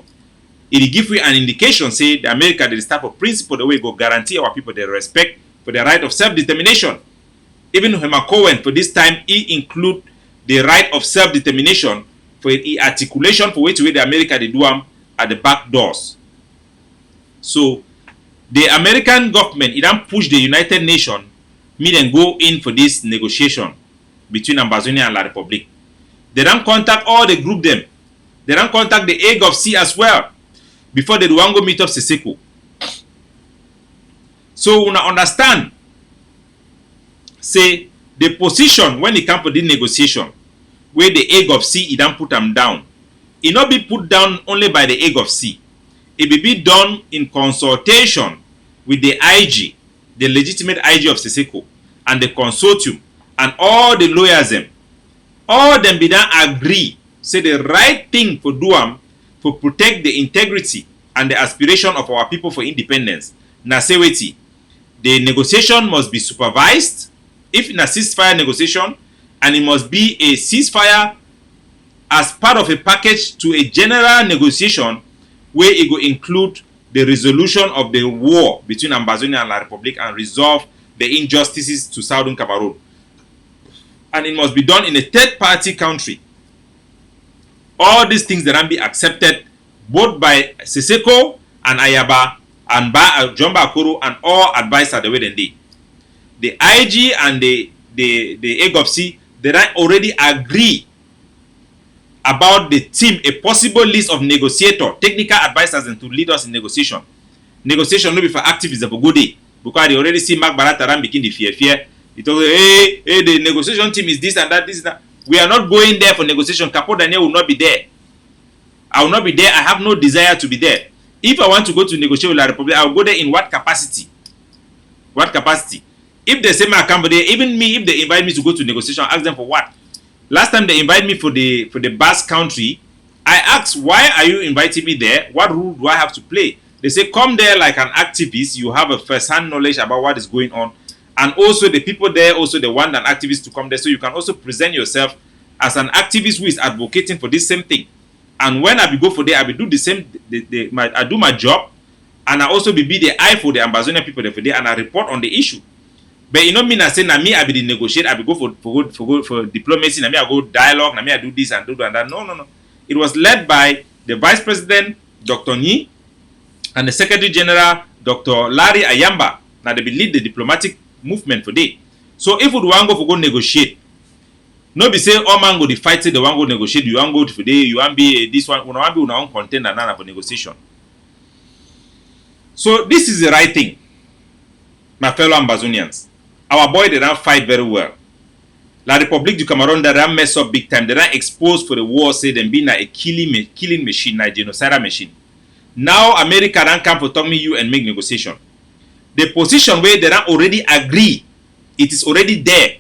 It give you an indication say the America they start for principle the way go guarantee our people their respect for the right of self-determination. Even Herman Cohen for this time he include the right of self-determination for the articulation for which way the America they do them at the back doors. So the American government it don't push the United Nations me then go in for this negotiation between Ambazonia and La Republic. They don't contact all the group them. They don't contact the Hague of Sea as well before they do go meet up Siseko. So we understand say the position when it comes to this negotiation where the Hague of Sea it don't put them down. It not be put down only by the Hague of Sea. It will be done in consultation with the IG, the legitimate IG of Siseko, and the consortium, and all the lawyers them. All them be done agree, say the right thing for do for protect the integrity and the aspiration of our people for independence. Na say wait, the negotiation must be supervised, if in a ceasefire negotiation, and it must be a ceasefire as part of a package to a general negotiation where it will include the resolution of the war between Ambazonia and La Republic and resolve the injustices to Southern Cameroon. And it must be done in a third-party country. All these things that can be accepted both by Siseko and Ayaba and by John Bakoro and all advisors the way they did. The IG and the Hague of Sea, they already agree about the team, a possible list of negotiators, technical advisors, and to lead us in negotiation. Negotiation no be for activists for good day, because they already see Mark Barataran begin the fear. He told hey, the negotiation team is this and that, this and that. We are not going there for negotiation. Capo Daniel will not be there. I will not be there. I have no desire to be there. If I want to go to negotiate with La Republic, I will go there in what capacity? What capacity? If they say I can't be there, even me, if they invite me to go to negotiation, I ask them for what? Last time they invited me for the Basque country, I asked, why are you inviting me there? What role do I have to play? They say, come there like an activist. You have a first-hand knowledge about what is going on. And also the people there, also they want an activist to come there. So you can also present yourself as an activist who is advocating for this same thing. And when I will go for there, I will do the same, I do my job. And I also will be the eye for the Ambazonia people there for there. And I report on the issue. But you know me, I say, na me, I will negotiate, I will go for diplomacy, na me, I go dialogue, na me, I do this and do that. No. It was led by the Vice President, Dr. Nyi, and the Secretary General, Dr. Larry Ayamba. Now they will lead the diplomatic movement for day. So if we want go negotiate, no be say all man go the fight, say they want go negotiate, you want go for day, you want be this one, you want be on contender now for negotiation. So this is the right thing, my fellow Ambazonians. Our boy, they don't fight very well. La Republique du Cameroon, they don't mess up big time. They don't expose for the war, say them being a killing machine, a genocidal machine. Now America don't come for talk me you and make negotiation. The position where they don't already agree, it is already there.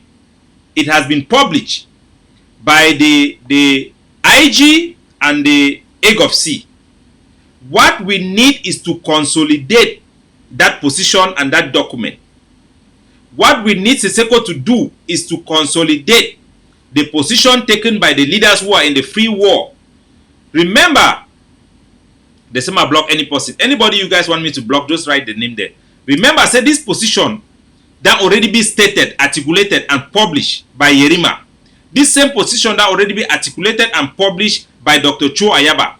It has been published by the IG and the AGOFC. What we need is to consolidate that position and that document. What we need Seseko to do is to consolidate the position taken by the leaders who are in the free war. Remember, the same block any person. Anybody you guys want me to block, just write the name there. Remember, I said this position that already be stated, articulated, and published by Yerima. This same position that already be articulated and published by Dr. Cho Ayaba.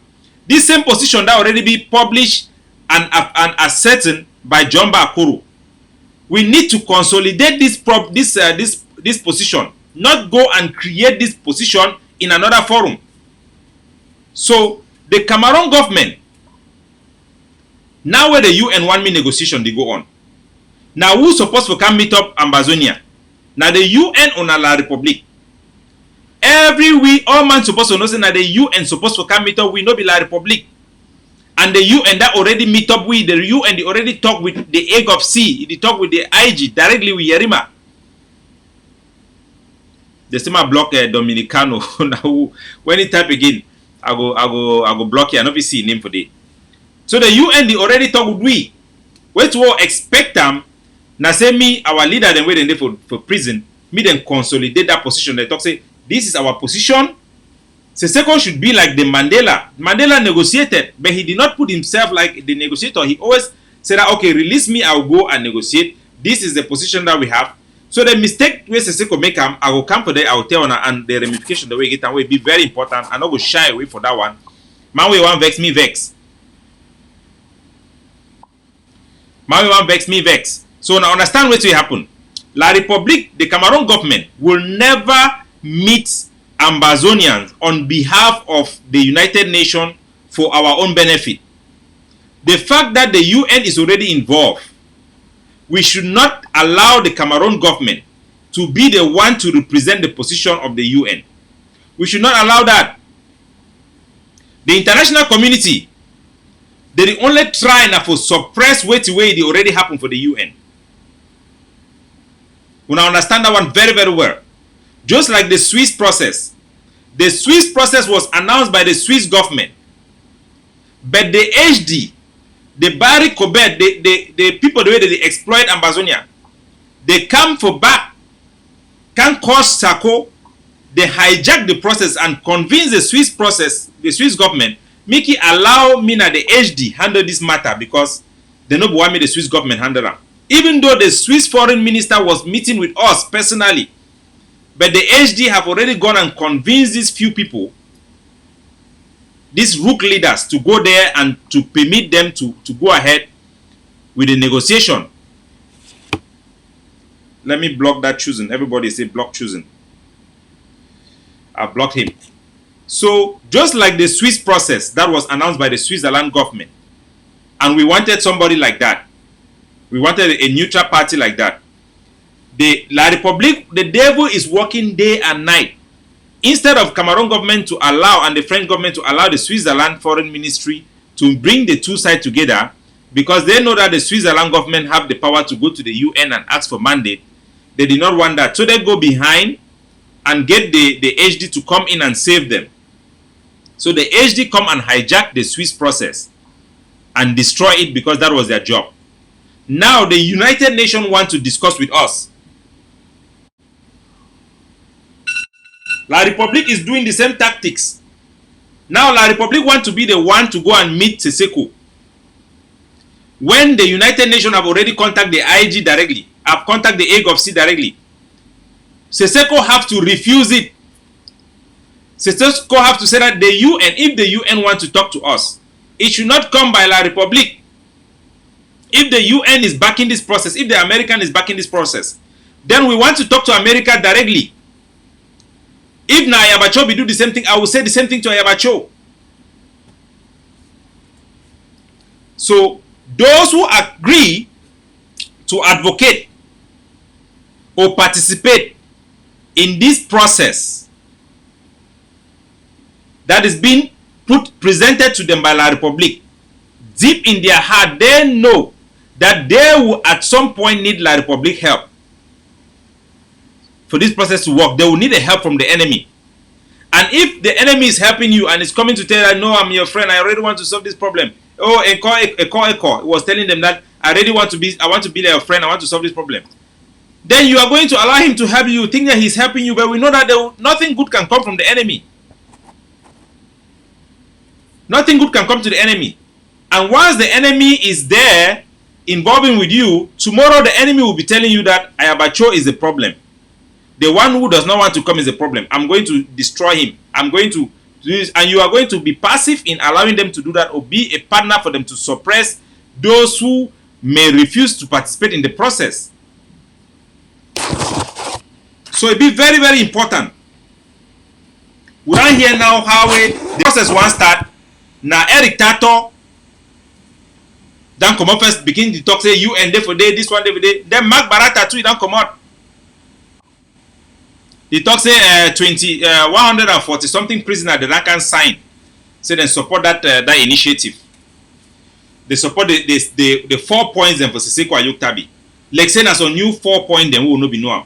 This same position that already be published and ascertained by John Bakuru. We need to consolidate this position, not go and create this position in another forum. So the Cameroon government, now where the UN want me negotiation they go on. Now who's supposed to come meet up Ambazonia? Now the UN on La Republic. Every week, all man supposed to know say that the UN supposed to come meet up with no be La Republic. And the UN that already meet up with the UN, they already talk with the AGOFC, they talk with the IG directly with Yerima. The same block Dominicano. Now when he type again, I go block you. I not see name for the. So the UN they already talk with we. Wait to expect them. Now say me our leader then waiting there for prison. Me then consolidate that position. They talk say this is our position. Seseko should be like the Mandela. Mandela negotiated, but he did not put himself like the negotiator. He always said that, okay, release me, I'll go and negotiate. This is the position that we have. So the mistake where Seseko make, I will come for that, I will tell her, and the ramification the way get will be very important. I'm not going to shy away for that one. Man, we want vex me vex. Man, we want vex me vex. So now understand what will happen. La Republique, the Cameroon government, will never meet Ambazonians on behalf of the United Nations for our own benefit. The fact that the UN is already involved, we should not allow the Cameroon government to be the one to represent the position of the UN. We should not allow that. The international community, they only try now for suppress way they already happened for the UN. We now understand that one very, very well. Just like the Swiss process. The Swiss process was announced by the Swiss government. But the HD, the Barry Colbert, the people the way they exploit Ambazonia, they come for back, can cause Sako, they hijack the process and convince the Swiss process, the Swiss government, make it allow me na the HD handle this matter because they know want me the Swiss government handle them. Even though the Swiss foreign minister was meeting with us personally, but the HD have already gone and convinced these few people, these rook leaders, to go there and to permit them to go ahead with the negotiation. Let me block that choosing. Everybody say block choosing. I've blocked him. So just like the Swiss process that was announced by the Switzerland government, and we wanted somebody like that. We wanted a neutral party like that. The La Republique, the devil is working day and night. Instead of Cameroon government to allow and the French government to allow the Switzerland foreign ministry to bring the two sides together, because they know that the Switzerland government have the power to go to the UN and ask for mandate, they did not want that. So they go behind and get the HD to come in and save them. So the HD come and hijack the Swiss process and destroy it because that was their job. Now the United Nations want to discuss with us. La Republique is doing the same tactics. Now La Republique want to be the one to go and meet Seseko. When the United Nations have already contacted the IG directly, have contacted the AGOFC directly, Seseko have to refuse it. Seseko have to say that the UN, if the UN want to talk to us, it should not come by La Republique. If the UN is backing this process, if the American is backing this process, then we want to talk to America directly. If na Ayabacho do the same thing, I will say the same thing to Ayabacho. So those who agree to advocate or participate in this process that is being presented to them by La Republique, deep in their heart, they know that they will at some point need La Republique help. For this process to work, they will need a help from the enemy. And if the enemy is helping you and is coming to tell you, no, I'm your friend, I already want to solve this problem. Oh, Eko was telling them that I want to be your friend, I want to solve this problem. Then you are going to allow him to help you, think that he's helping you, but we know that nothing good can come from the enemy. Nothing good can come to the enemy. And once the enemy is there, involving with you, tomorrow the enemy will be telling you that Ayabacho is the problem. The one who does not want to come is the problem. I'm going to destroy him. I'm going to do this. And you are going to be passive in allowing them to do that, or be a partner for them to suppress those who may refuse to participate in the process. So it be very, very important. We don't hear now how the process one start. Now Eric Tato then come up first, begin to talk, say you and day for day, this one day for day. Then Mark Barata too, he don't come out. He talks say 140 something prisoner the can sign. Say they support that initiative. They support the 4 points them for Siseko Ayoktabi. Like saying as a new 4 points them will not be known.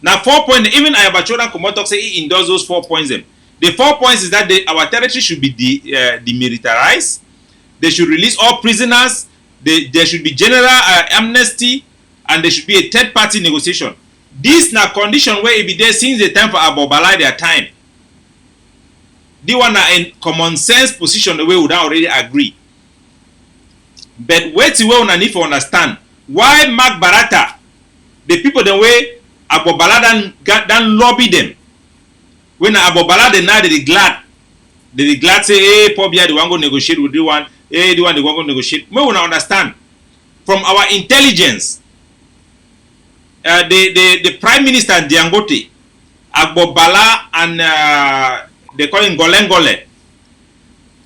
Now 4 points, even Ayabachodan come out talk say he endorse those 4 points them. The 4 points is that our territory should be demilitarized. They should release all prisoners. There should be general amnesty, and there should be a third-party negotiation. This na condition where it be there since the time for Abobala their time. They want a common sense position the way we already agree. But wait till we need to understand why Mark Barata, the people the way Abobala dan lobby them. When Abobala they now they glad say, hey, Pobia they want to negotiate with the one. Hey, the one they want to negotiate. We want to understand from our intelligence. The Prime Minister Diangote, Agbobala, and they call him Golengole.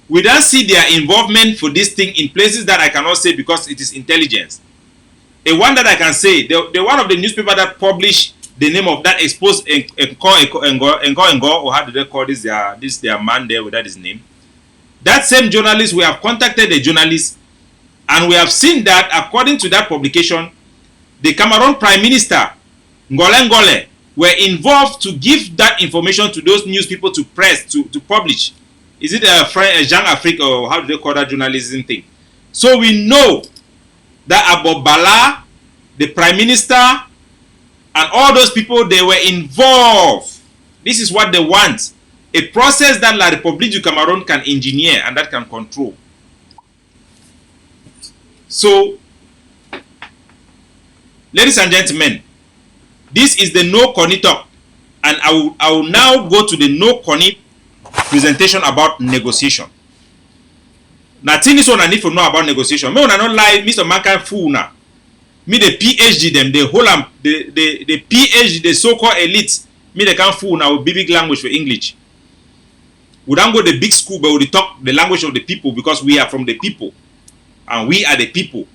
We don't see their involvement for this thing in places that I cannot say because it is intelligence. A one that I can say, the one of the newspaper that published the name of that exposed Ngo, or how do they call this their man there without his name? That same journalist, we have contacted the journalist, and we have seen that according to that publication, the Cameroon Prime Minister, Ngole, were involved to give that information to those news people to press, to publish. Is it a Jean Afrique, or how do they call that journalism thing? So we know that Abobala, the Prime Minister, and all those people, they were involved. This is what they want. A process that La République du Cameroon can engineer and that can control. So, ladies and gentlemen, this is the no Koni talk, and I will now go to the no Koni presentation about negotiation. Now, this one I need to know about negotiation. Me wanna not lie, Mr. Mankind fool now. Me the PhD them, the whole the PhD, the so-called elite, me they can't fool now with big language for English. We don't go to the big school, but we talk the language of the people because we are from the people, and we are the people.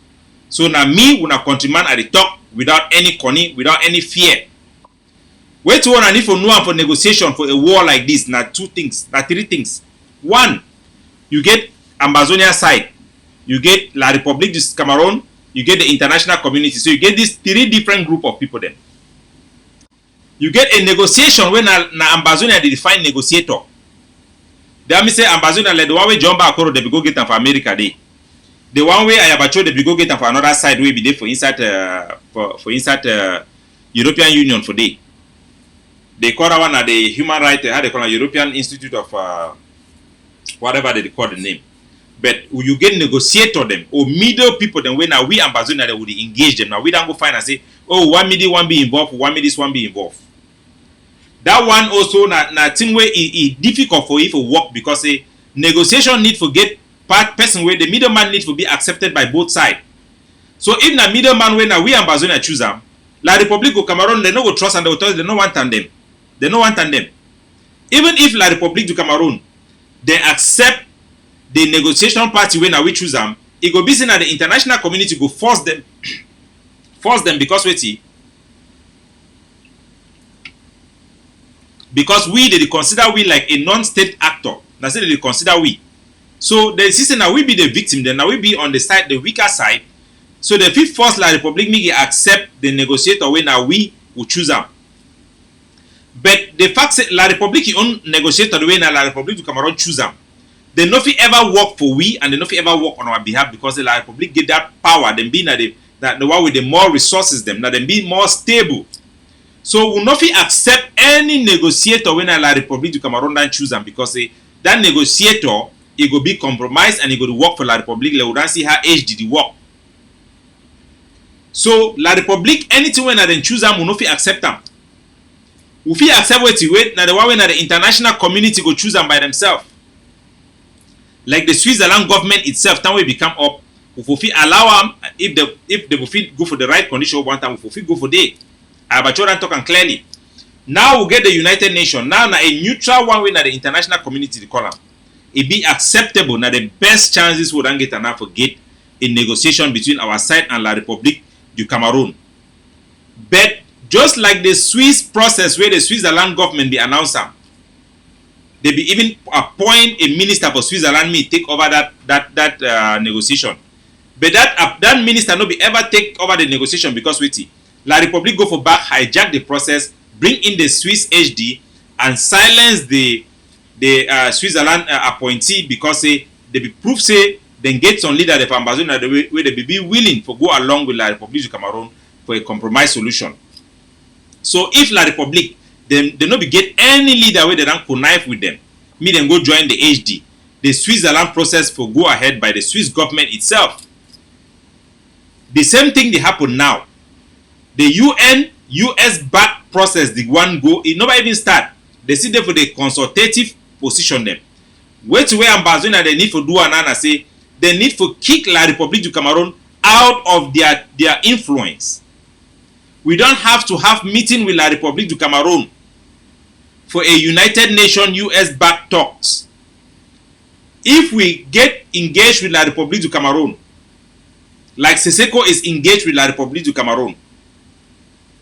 So now me, when I countryman, I talk without any Koni, without any fear. Wait to one I need for no one for negotiation for a war like this. Now three things. One, you get Ambazonia side, you get La République du Cameroon, you get the international community. So you get these 3 different group of people then. You get a negotiation when na Ambazonia they define negotiator. They may say Ambazonia like the one way John Bakoro they go get them for America day. The one way Ayabacho they go get them for another side way be there for inside European Union for day. They call that one at the human rights, how they call it, European Institute of whatever they call the name. But you get negotiator them or middle people then when we Ambazonia they would engage them. Now we don't go find and say, oh, one middle one be involved, one middle this one be involved. That one also na thing where it difficult for you to work because a negotiation need to get person where the middleman need to be accepted by both sides. So if na middleman when we Ambazonia choose them, La République du Cameroon they no go trust and they will tell you they no want them. They no want them. Even if La République du Cameroon they accept the negotiation party when we choose them, it go be seen that the international community go force them because they consider we like a non-state actor. That's it, they consider we. So the system now we be the victim, then now we be on the side, the weaker side. So the fifth force La République me accept the negotiator when now we will choose them. But the fact that La République own negotiator the way na La République du Cameroon choose them. They no fit ever work for we and they no fit ever work on our behalf because the La République get that power. Them be the one with the more resources them, that them be more stable. So we no fit accept any negotiator when La République du Cameroon don't choose them because that negotiator it go be compromised and it go to work for La République. They would see how HD the work. So La République anything when they choose them we no fit accept them. We fit accept what you wait now the one when the international community go choose them by themselves. Like the Switzerland government itself, time we become up, we fit allow them if they will fit go for the right condition one time, we fit go for day. I have talking clearly. Now we get the United Nations. Now a neutral one way na the international community they call them. It be acceptable. Now the best chances we don't get enough for get a negotiation between our side and La République du Cameroon. But just like the Swiss process where the Switzerland government be announced them, they be even appoint a minister for Switzerland me take over that negotiation. But that minister no be ever take over the negotiation because wait, La République go for back, hijack the process, bring in the Swiss HD and silence the Switzerland appointee because they be proof say then get some leader of Ambazonia the way they be willing to go along with La République du Cameroon for a compromise solution. So if La République they no be get any leader where they don't connive with them, me then go join the HD. The Switzerland process for go ahead by the Swiss government itself. The same thing they happen now. The UN US back process the one go it never even start. They see them for the consultative position them. Wait where Ambazonia they need for do another say they need for kick La République du Cameroon out of their influence. We don't have to have meeting with La République du Cameroon for a United Nations US back talks. If we get engaged with La République du Cameroon, like Seseko is engaged with La République du Cameroon,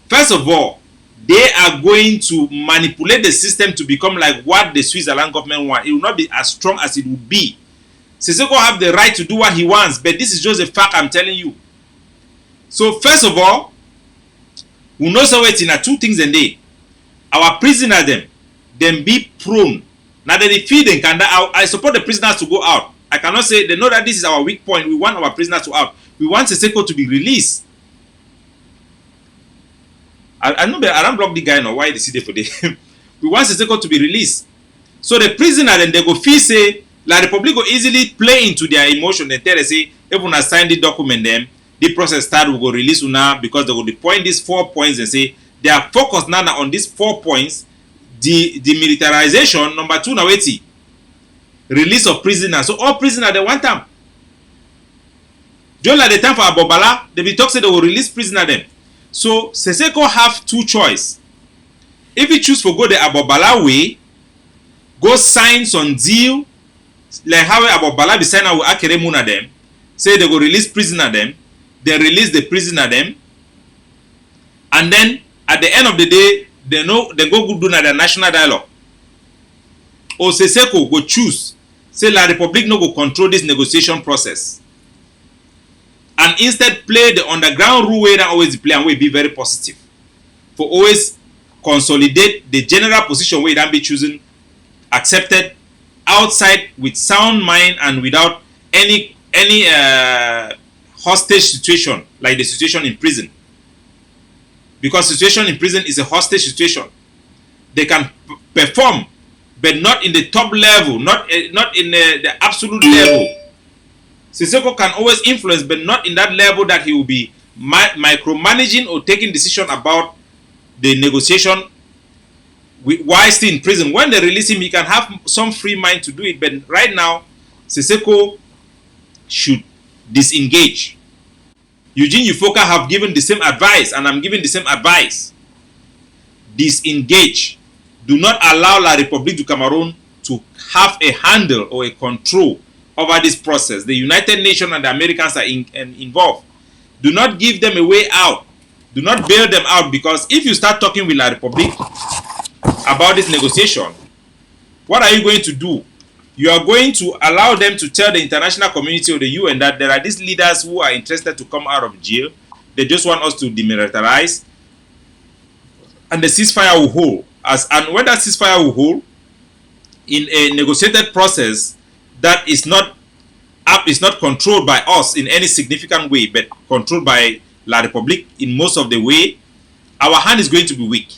first of all, they are going to manipulate the system to become like what the Switzerland government want. It will not be as strong as it would be. Seseko have the right to do what he wants, but this is just a fact I'm telling you. So first of all, we know so waiting are two things in there. Our prisoners them be prone. Now that they feel they can out. I support the prisoners to go out. I cannot say they know that this is our weak point. We want our prisoners to out. We want Seseko to be released. I know I don't block the guy now. Why they see there for them? We want Seseko to be released. So the prisoner then they go feel say La République go easily play into their emotion and tell they say if una sign the document them, the process start will go release una because they will point these 4 points and say they are focused now on these 4 points. The militarization number 2 now wait release of prisoners. So all prisoners they want them. Just like the time for Abobala, they be talk say they will release prisoner them. So Seseko have two choice. If he choose to go the Abobala way, go sign some deal like how Abobala be sign with Akere Muna them, say they go release prisoner them, they release the prisoner them, and then at the end of the day they go do na the national dialogue. Or Seseko go choose say La République no go control this negotiation process and instead play the underground rule way that always play and will be very positive for always consolidate the general position where that be chosen accepted outside with sound mind and without any hostage situation like the situation in prison. Because situation in prison is a hostage situation. They can perform, but not in the top level, not in the absolute level. Seseko can always influence, but not in that level that he will be micromanaging or taking decision about the negotiation while still in prison. When they release him, he can have some free mind to do it. But right now, Seseko should disengage. Eugene Ufoka have given the same advice, and I'm giving the same advice. Disengage. Do not allow La République du Cameroon to have a handle or a control over this process. The United Nations and the Americans are involved. Do not give them a way out. Do not bail them out, because if you start talking with La République about this negotiation, what are you going to do? You are going to allow them to tell the international community or the UN that there are these leaders who are interested to come out of jail. They just want us to demilitarize, and the ceasefire will hold. and when that ceasefire will hold in a negotiated process that is not controlled by us in any significant way, but controlled by La République in most of the way, our hand is going to be weak.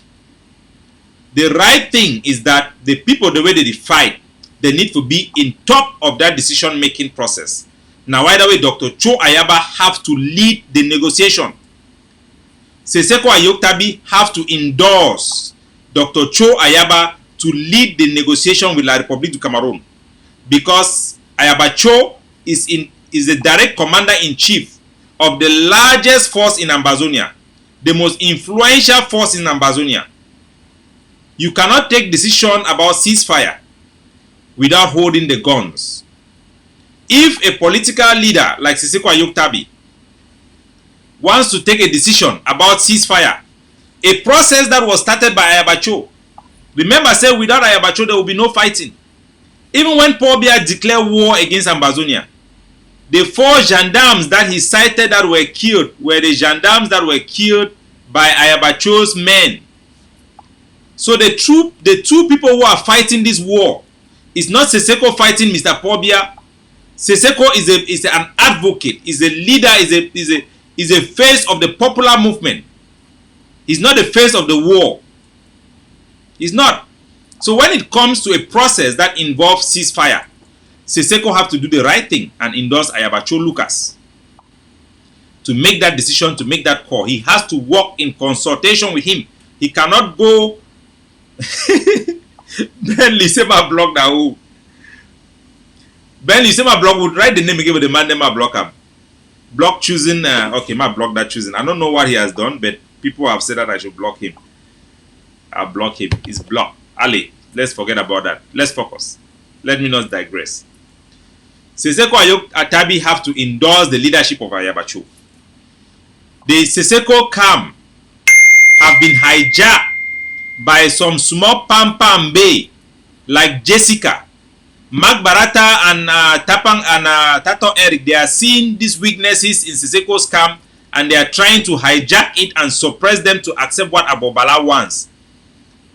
The right thing is that the people, the way they fight, they need to be in top of that decision-making process. Now, either way, Dr. Cho Ayaba have to lead the negotiation. Seseko Ayoktabi have to endorse Dr. Cho Ayaba to lead the negotiation with La République du Cameroon, because Ayaba Cho is the direct commander-in-chief of the largest force in Ambazonia, the most influential force in Ambazonia. You cannot take decision about ceasefire without holding the guns. If a political leader like Seseko Ayoktabi wants to take a decision about ceasefire, a process that was started by Ayaba Cho, remember, say without Ayaba Cho there will be no fighting. Even when Paul Biya declared war against Ambazonia, the 4 gendarmes that he cited that were killed were the gendarmes that were killed by Ayaba Cho's men. So the two people who are fighting this war is not Seseko fighting Mr. Paul Biya. Seseko is an advocate, is a leader, is a face of the popular movement. He's not the face of the war. He's not. So when it comes to a process that involves ceasefire, Seseko have to do the right thing and endorse Ayaba Cho Lucas to make that decision, to make that call. He has to work in consultation with him. He cannot go Ben Lisema block that who. Ben Lisema block would write the name again with the man name block him. Block choosing okay, ma block that choosing. I don't know what he has done, but people have said that I should block him. I'll block him. He's blocked. Ali, let's forget about that. Let's focus. Let me not digress. Seseko Ayoktabi have to endorse the leadership of Ayaba Cho. The Seseko camp have been hijacked by some small pam bay like Jessica, Mark Barata and Tapang and Tato Eric. They are seeing these weaknesses in Seseko's camp and they are trying to hijack it and suppress them to accept what Abobala wants.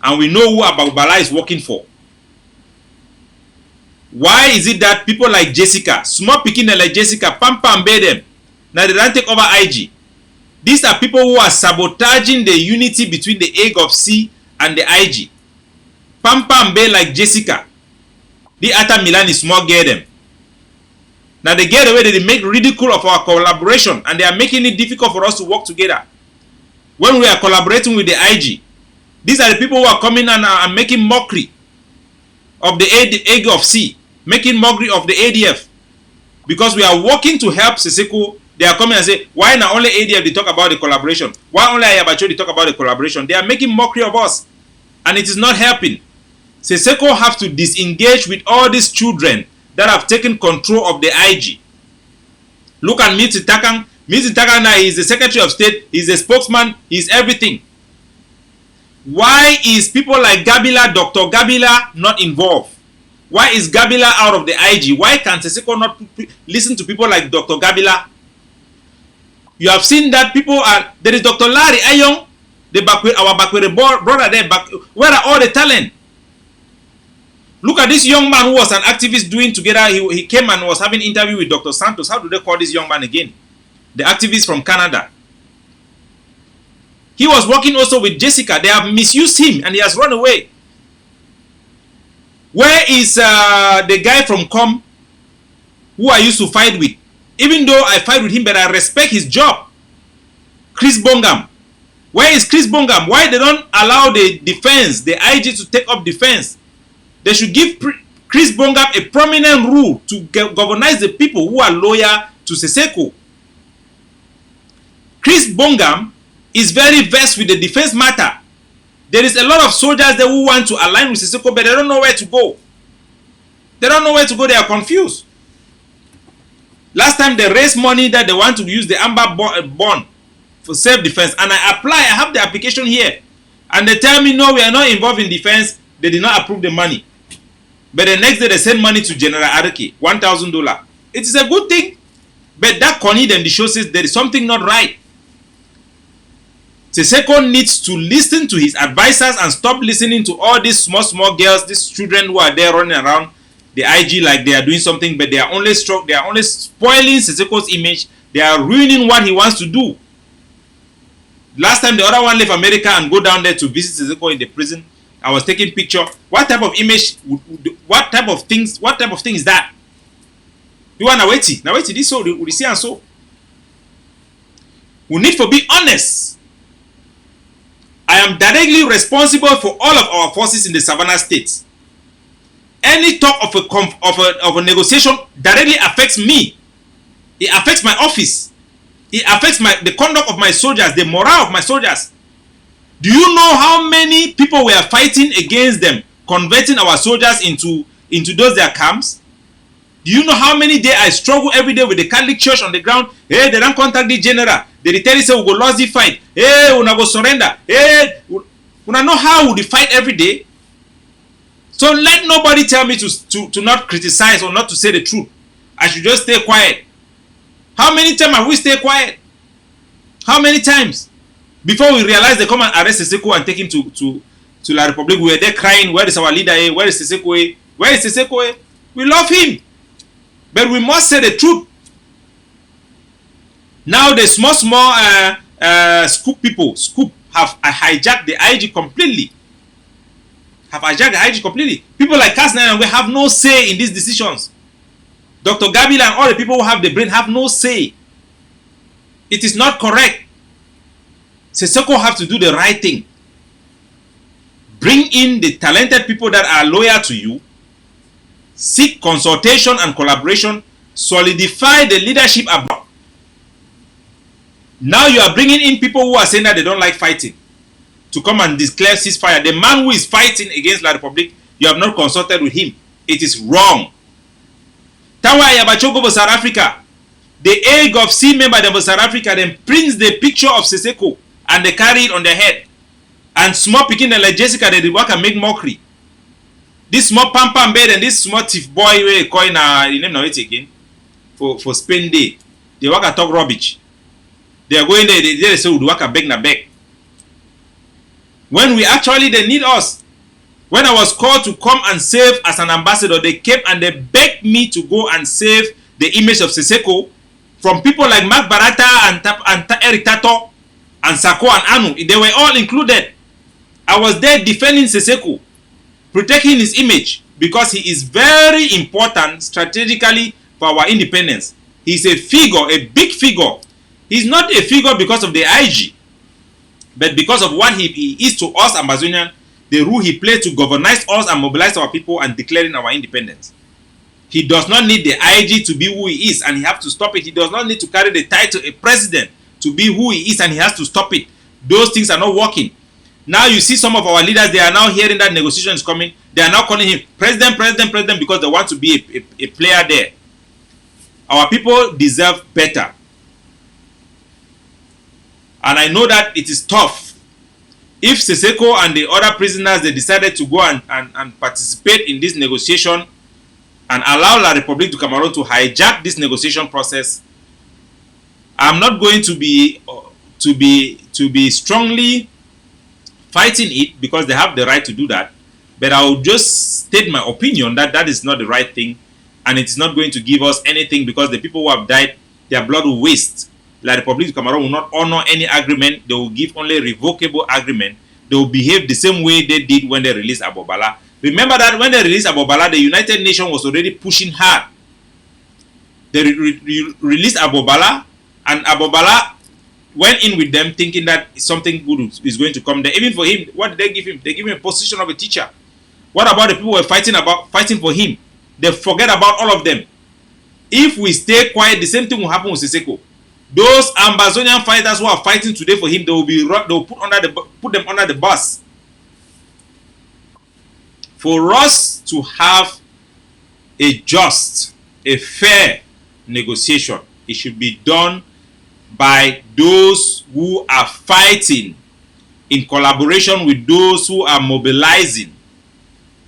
And we know who Abobala is working for. Why is it that people like Jessica, small picking like Jessica, pam bay them, now they don't take over IG? These are people who are sabotaging the unity between the AGOFC and the IG. Pam bay like Jessica. The Ata Milan is small get them. Now they get away, they make ridicule of our collaboration and they are making it difficult for us to work together. When we are collaborating with the IG, these are the people who are coming and making mockery of the AGOFC, making mockery of the ADF. Because we are working to help Seseko, they are coming and say, why not only ADF they talk about the collaboration? Why only Ayaba Cho they talk about the collaboration? They are making mockery of us. And it is not helping. Seseko have to disengage with all these children that have taken control of the IG. Look at Mitsi Takang. Mitsi Takang now is the Secretary of State, he's a spokesman, he's everything. Why is people like Gabila, Dr. Gabila not involved? Why is Gabila out of the IG? Why can Seseko not listen to people like Dr. Gabila? You have seen that people are, there is Dr. Larry Ayong, our Bakwere brother there, where are all the talent? Look at this young man who was an activist doing together. He came and was having an interview with Dr. Santos. How do they call this young man again? The activist from Canada. He was working also with Jessica. They have misused him and he has run away. Where is the guy from COM who I used to fight with? Even though I fight with him, but I respect his job. Chris Bongam. Where is Chris Bongam? Why they don't allow the defense, the IG to take up defense? They should give Chris Bongam a prominent role to governize the people who are loyal to Seseko. Chris Bongam is very versed with the defense matter. There is a lot of soldiers there who want to align with Seseko, but they don't know where to go. They don't know where to go. They are confused. Last time they raised money that they want to use the Amber bond for self-defense. And I apply, I have the application here. And they tell me, no, we are not involved in defense. They did not approve the money. But the next day they send money to General Araki, $1,000. It is a good thing. But that Connie then the show says there is something not right. Seseko needs to listen to his advisors and stop listening to all these small girls, these children who are there running around the IG like they are doing something, but they are only spoiling Seseko's image. They are ruining what he wants to do. Last time the other one left America and go down there to visit Seseko in the prison, I was taking picture. What type of image? What type of thing is that? You want Naweti? Naweti this so we see and so. We need to be honest. I am directly responsible for all of our forces in the Savannah State. Any talk of a negotiation directly affects me. It affects my office. It affects the conduct of my soldiers, the morale of my soldiers. Do you know how many people were fighting against them, converting our soldiers into those their camps? Do you know how many days I struggle every day with the Catholic Church on the ground? Hey, they don't contact the general. They tell you say we go lose the fight. Hey, we go surrender. Hey, we know how we fight every day. So let nobody tell me to not criticize or not to say the truth. I should just stay quiet. How many times have we stayed quiet? How many times? Before we realize they come and arrest Seseko and take him to La Republique, we were there crying, where is our leader? Where is Seseko? Where is Seseko? We love him. But we must say the truth. Now the small scoop people have hijacked the IG completely. People like Kasna we have no say in these decisions. Dr. Gabila and all the people who have the brain have no say. It is not correct. Seseko have to do the right thing. Bring in the talented people that are loyal to you. Seek consultation and collaboration. Solidify the leadership abroad. Now you are bringing in people who are saying that they don't like fighting to come and declare ceasefire. The man who is fighting against La Republique, you have not consulted with him. It is wrong. Tawa Yabachogo for South Africa. The AGOFC member of South Africa then prints the picture of Seseko and they carry it on their head. And small picking like Jessica, they work and make mockery. This small pam bed and this small thief boy we call in the name of it again for Spain Day. They work and talk rubbish. They are going there, they say we work and beg na beg. When we actually they need us. When I was called to come and save as an ambassador, they came and they begged me to go and save the image of Seseko from people like Mark Barata and Eric Tato and Sako and Anu. They were all included. I was there defending Seseko, protecting his image because he is very important strategically for our independence. He's a figure, a big figure. He's not a figure because of the IG, but because of what he is to us Amazonian, the role he played to governize us and mobilize our people and declaring our independence. He does not need the IG to be who he is and he has to stop it. He does not need to carry the title a president to be who he is and he has to stop it. Those things are not working. Now you see some of our leaders, they are now hearing that negotiation is coming. They are now calling him president because they want to be a player there. Our people deserve better. And I know that it is tough. If Seseko and the other prisoners, they decided to go and participate in this negotiation and allow La Republique du Cameroon to hijack this negotiation process, I'm not going to be strongly fighting it because they have the right to do that. But I will just state my opinion that that is not the right thing and it's not going to give us anything because the people who have died, their blood will waste. La Republique du Cameroon will not honor any agreement. They will give only revocable agreement. They will behave the same way they did when they released Abobala. Remember that when they released Abobala, the United Nations was already pushing hard. They released Abobala, and Abobala went in with them thinking that something good is going to come there. Even for him, what did they give him? They give him a position of a teacher. What about the people who were fighting for him? They forget about all of them. If we stay quiet, the same thing will happen with Seseko. Those Amazonian fighters who are fighting today for him, they will put them under the bus. For us to have a just, a fair negotiation, it should be done by those who are fighting in collaboration with those who are mobilizing.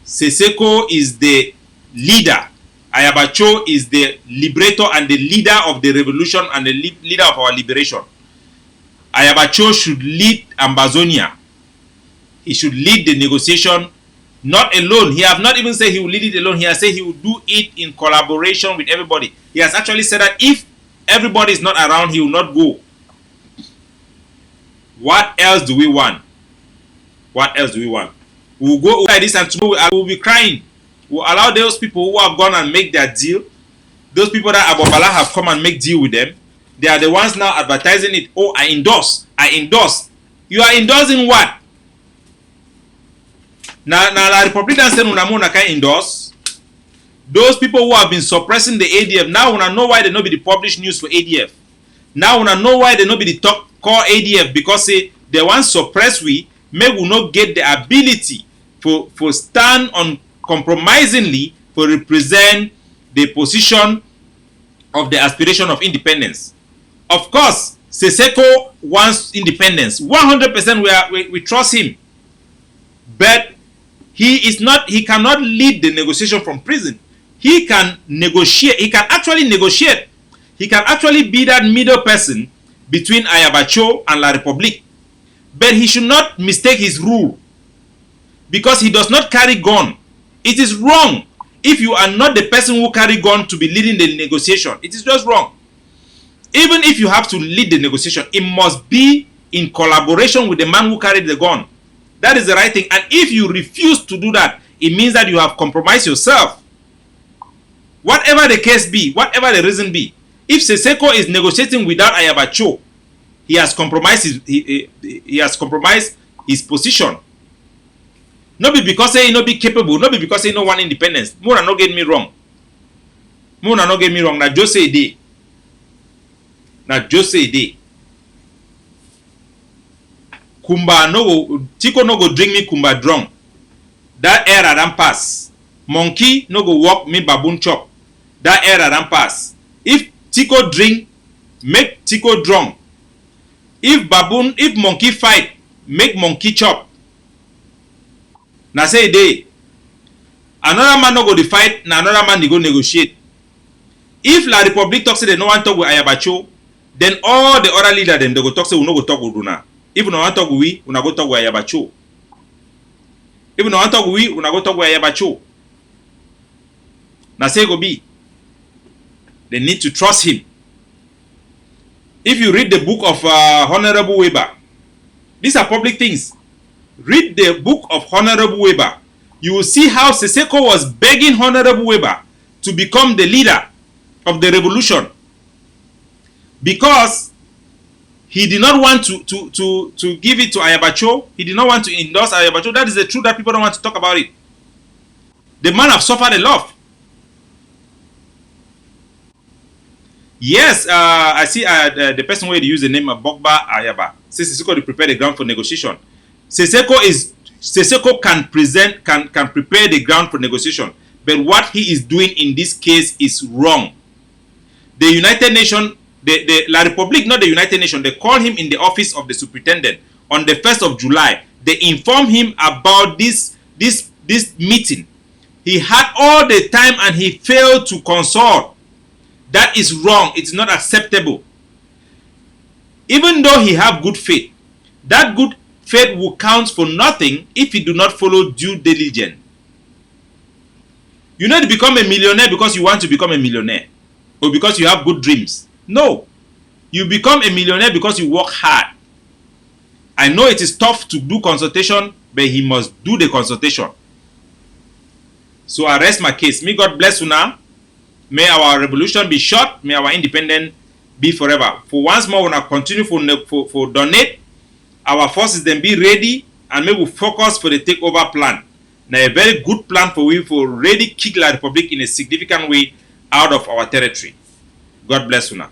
Seseko is the leader. Ayabacho is the liberator and the leader of the revolution and the leader of our liberation. Ayabacho should lead Ambazonia. He should lead the negotiation, not alone. He have not even said he will lead it alone. He has said he will do it in collaboration with everybody. He has actually said that if everybody is not around, he will not go. What else do we want? What else do we want? We will go like this and tomorrow we will be crying. We will allow those people who have gone and make their deal, those people that Abobala have come and make deal with them, they are the ones now advertising it. Oh, I endorse. I endorse. You are endorsing what? Now the Republicans say Unamona can endorse. Those people who have been suppressing the ADF, now una know why they not be the published news for ADF. Now una know why they not be the top core ADF, because say they want suppress we, may we not get the ability for stand on compromisingly for represent the position of the aspiration of independence. Of course, Seseko wants independence. 100% we trust him. But he cannot lead the negotiation from prison. He can negotiate. He can actually negotiate. He can actually be that middle person between Ayabacho and La Republique. But he should not mistake his rule, because he does not carry gun. It is wrong if you are not the person who carry gun to be leading the negotiation. It is just wrong. Even if you have to lead the negotiation, it must be in collaboration with the man who carried the gun. That is the right thing. And if you refuse to do that, it means that you have compromised yourself. Whatever the case be, whatever the reason be, if Seseko is negotiating without Ayabacho, he has compromised he has compromised his position. Not be because he not be capable, not be because he no want independence. Muna no get me wrong. Muna no get me wrong. Na just say day. Na just say day. Kumba no go, Tiko no go drink me Kumba drunk. That era don't pass. Monkey no go walk me baboon chop. That era don't pass. If Tiko drink, make Tiko drunk. If monkey fight, make monkey chop. Na say day. Another man no go the fight, na another man they go negotiate. If La Republique talk say they no want talk with Ayabacho, then all the other leader them they go talk say we no go talk with Una. If we no want talk with we una go talk with Ayabacho. If we no want talk with we una go talk with Ayabacho. Na say go be. They need to trust him. If you read the book of Honorable Weber, these are public things. Read the book of Honorable Weber. You will see how Seseko was begging Honorable Weber to become the leader of the revolution, because he did not want to give it to Ayabacho. He did not want to endorse Ayabacho. That is the truth that people don't want to talk about it. The man have suffered a lot. Yes, I see the person where they use the name of Bogba Ayaba. Says Seseko to prepare the ground for negotiation. Seseko can prepare the ground for negotiation, but what he is doing in this case is wrong. The United Nations, the La Republique, not the United Nations, they call him in the office of the superintendent on the 1st of July. They inform him about this meeting. He had all the time and he failed to consult. That is wrong. It's not acceptable. Even though he have good faith, that good faith will count for nothing if he do not follow due diligence. You need to become a millionaire because you want to become a millionaire, or because you have good dreams. No. You become a millionaire because you work hard. I know it is tough to do consultation, but he must do the consultation. So I rest my case. May God bless you now. May our revolution be short. May our independence be forever. For once more, we will continue for donate. Our forces then be ready, and may we focus for the takeover plan. Now a very good plan for we for ready kick La Republique in a significant way out of our territory. God bless you now.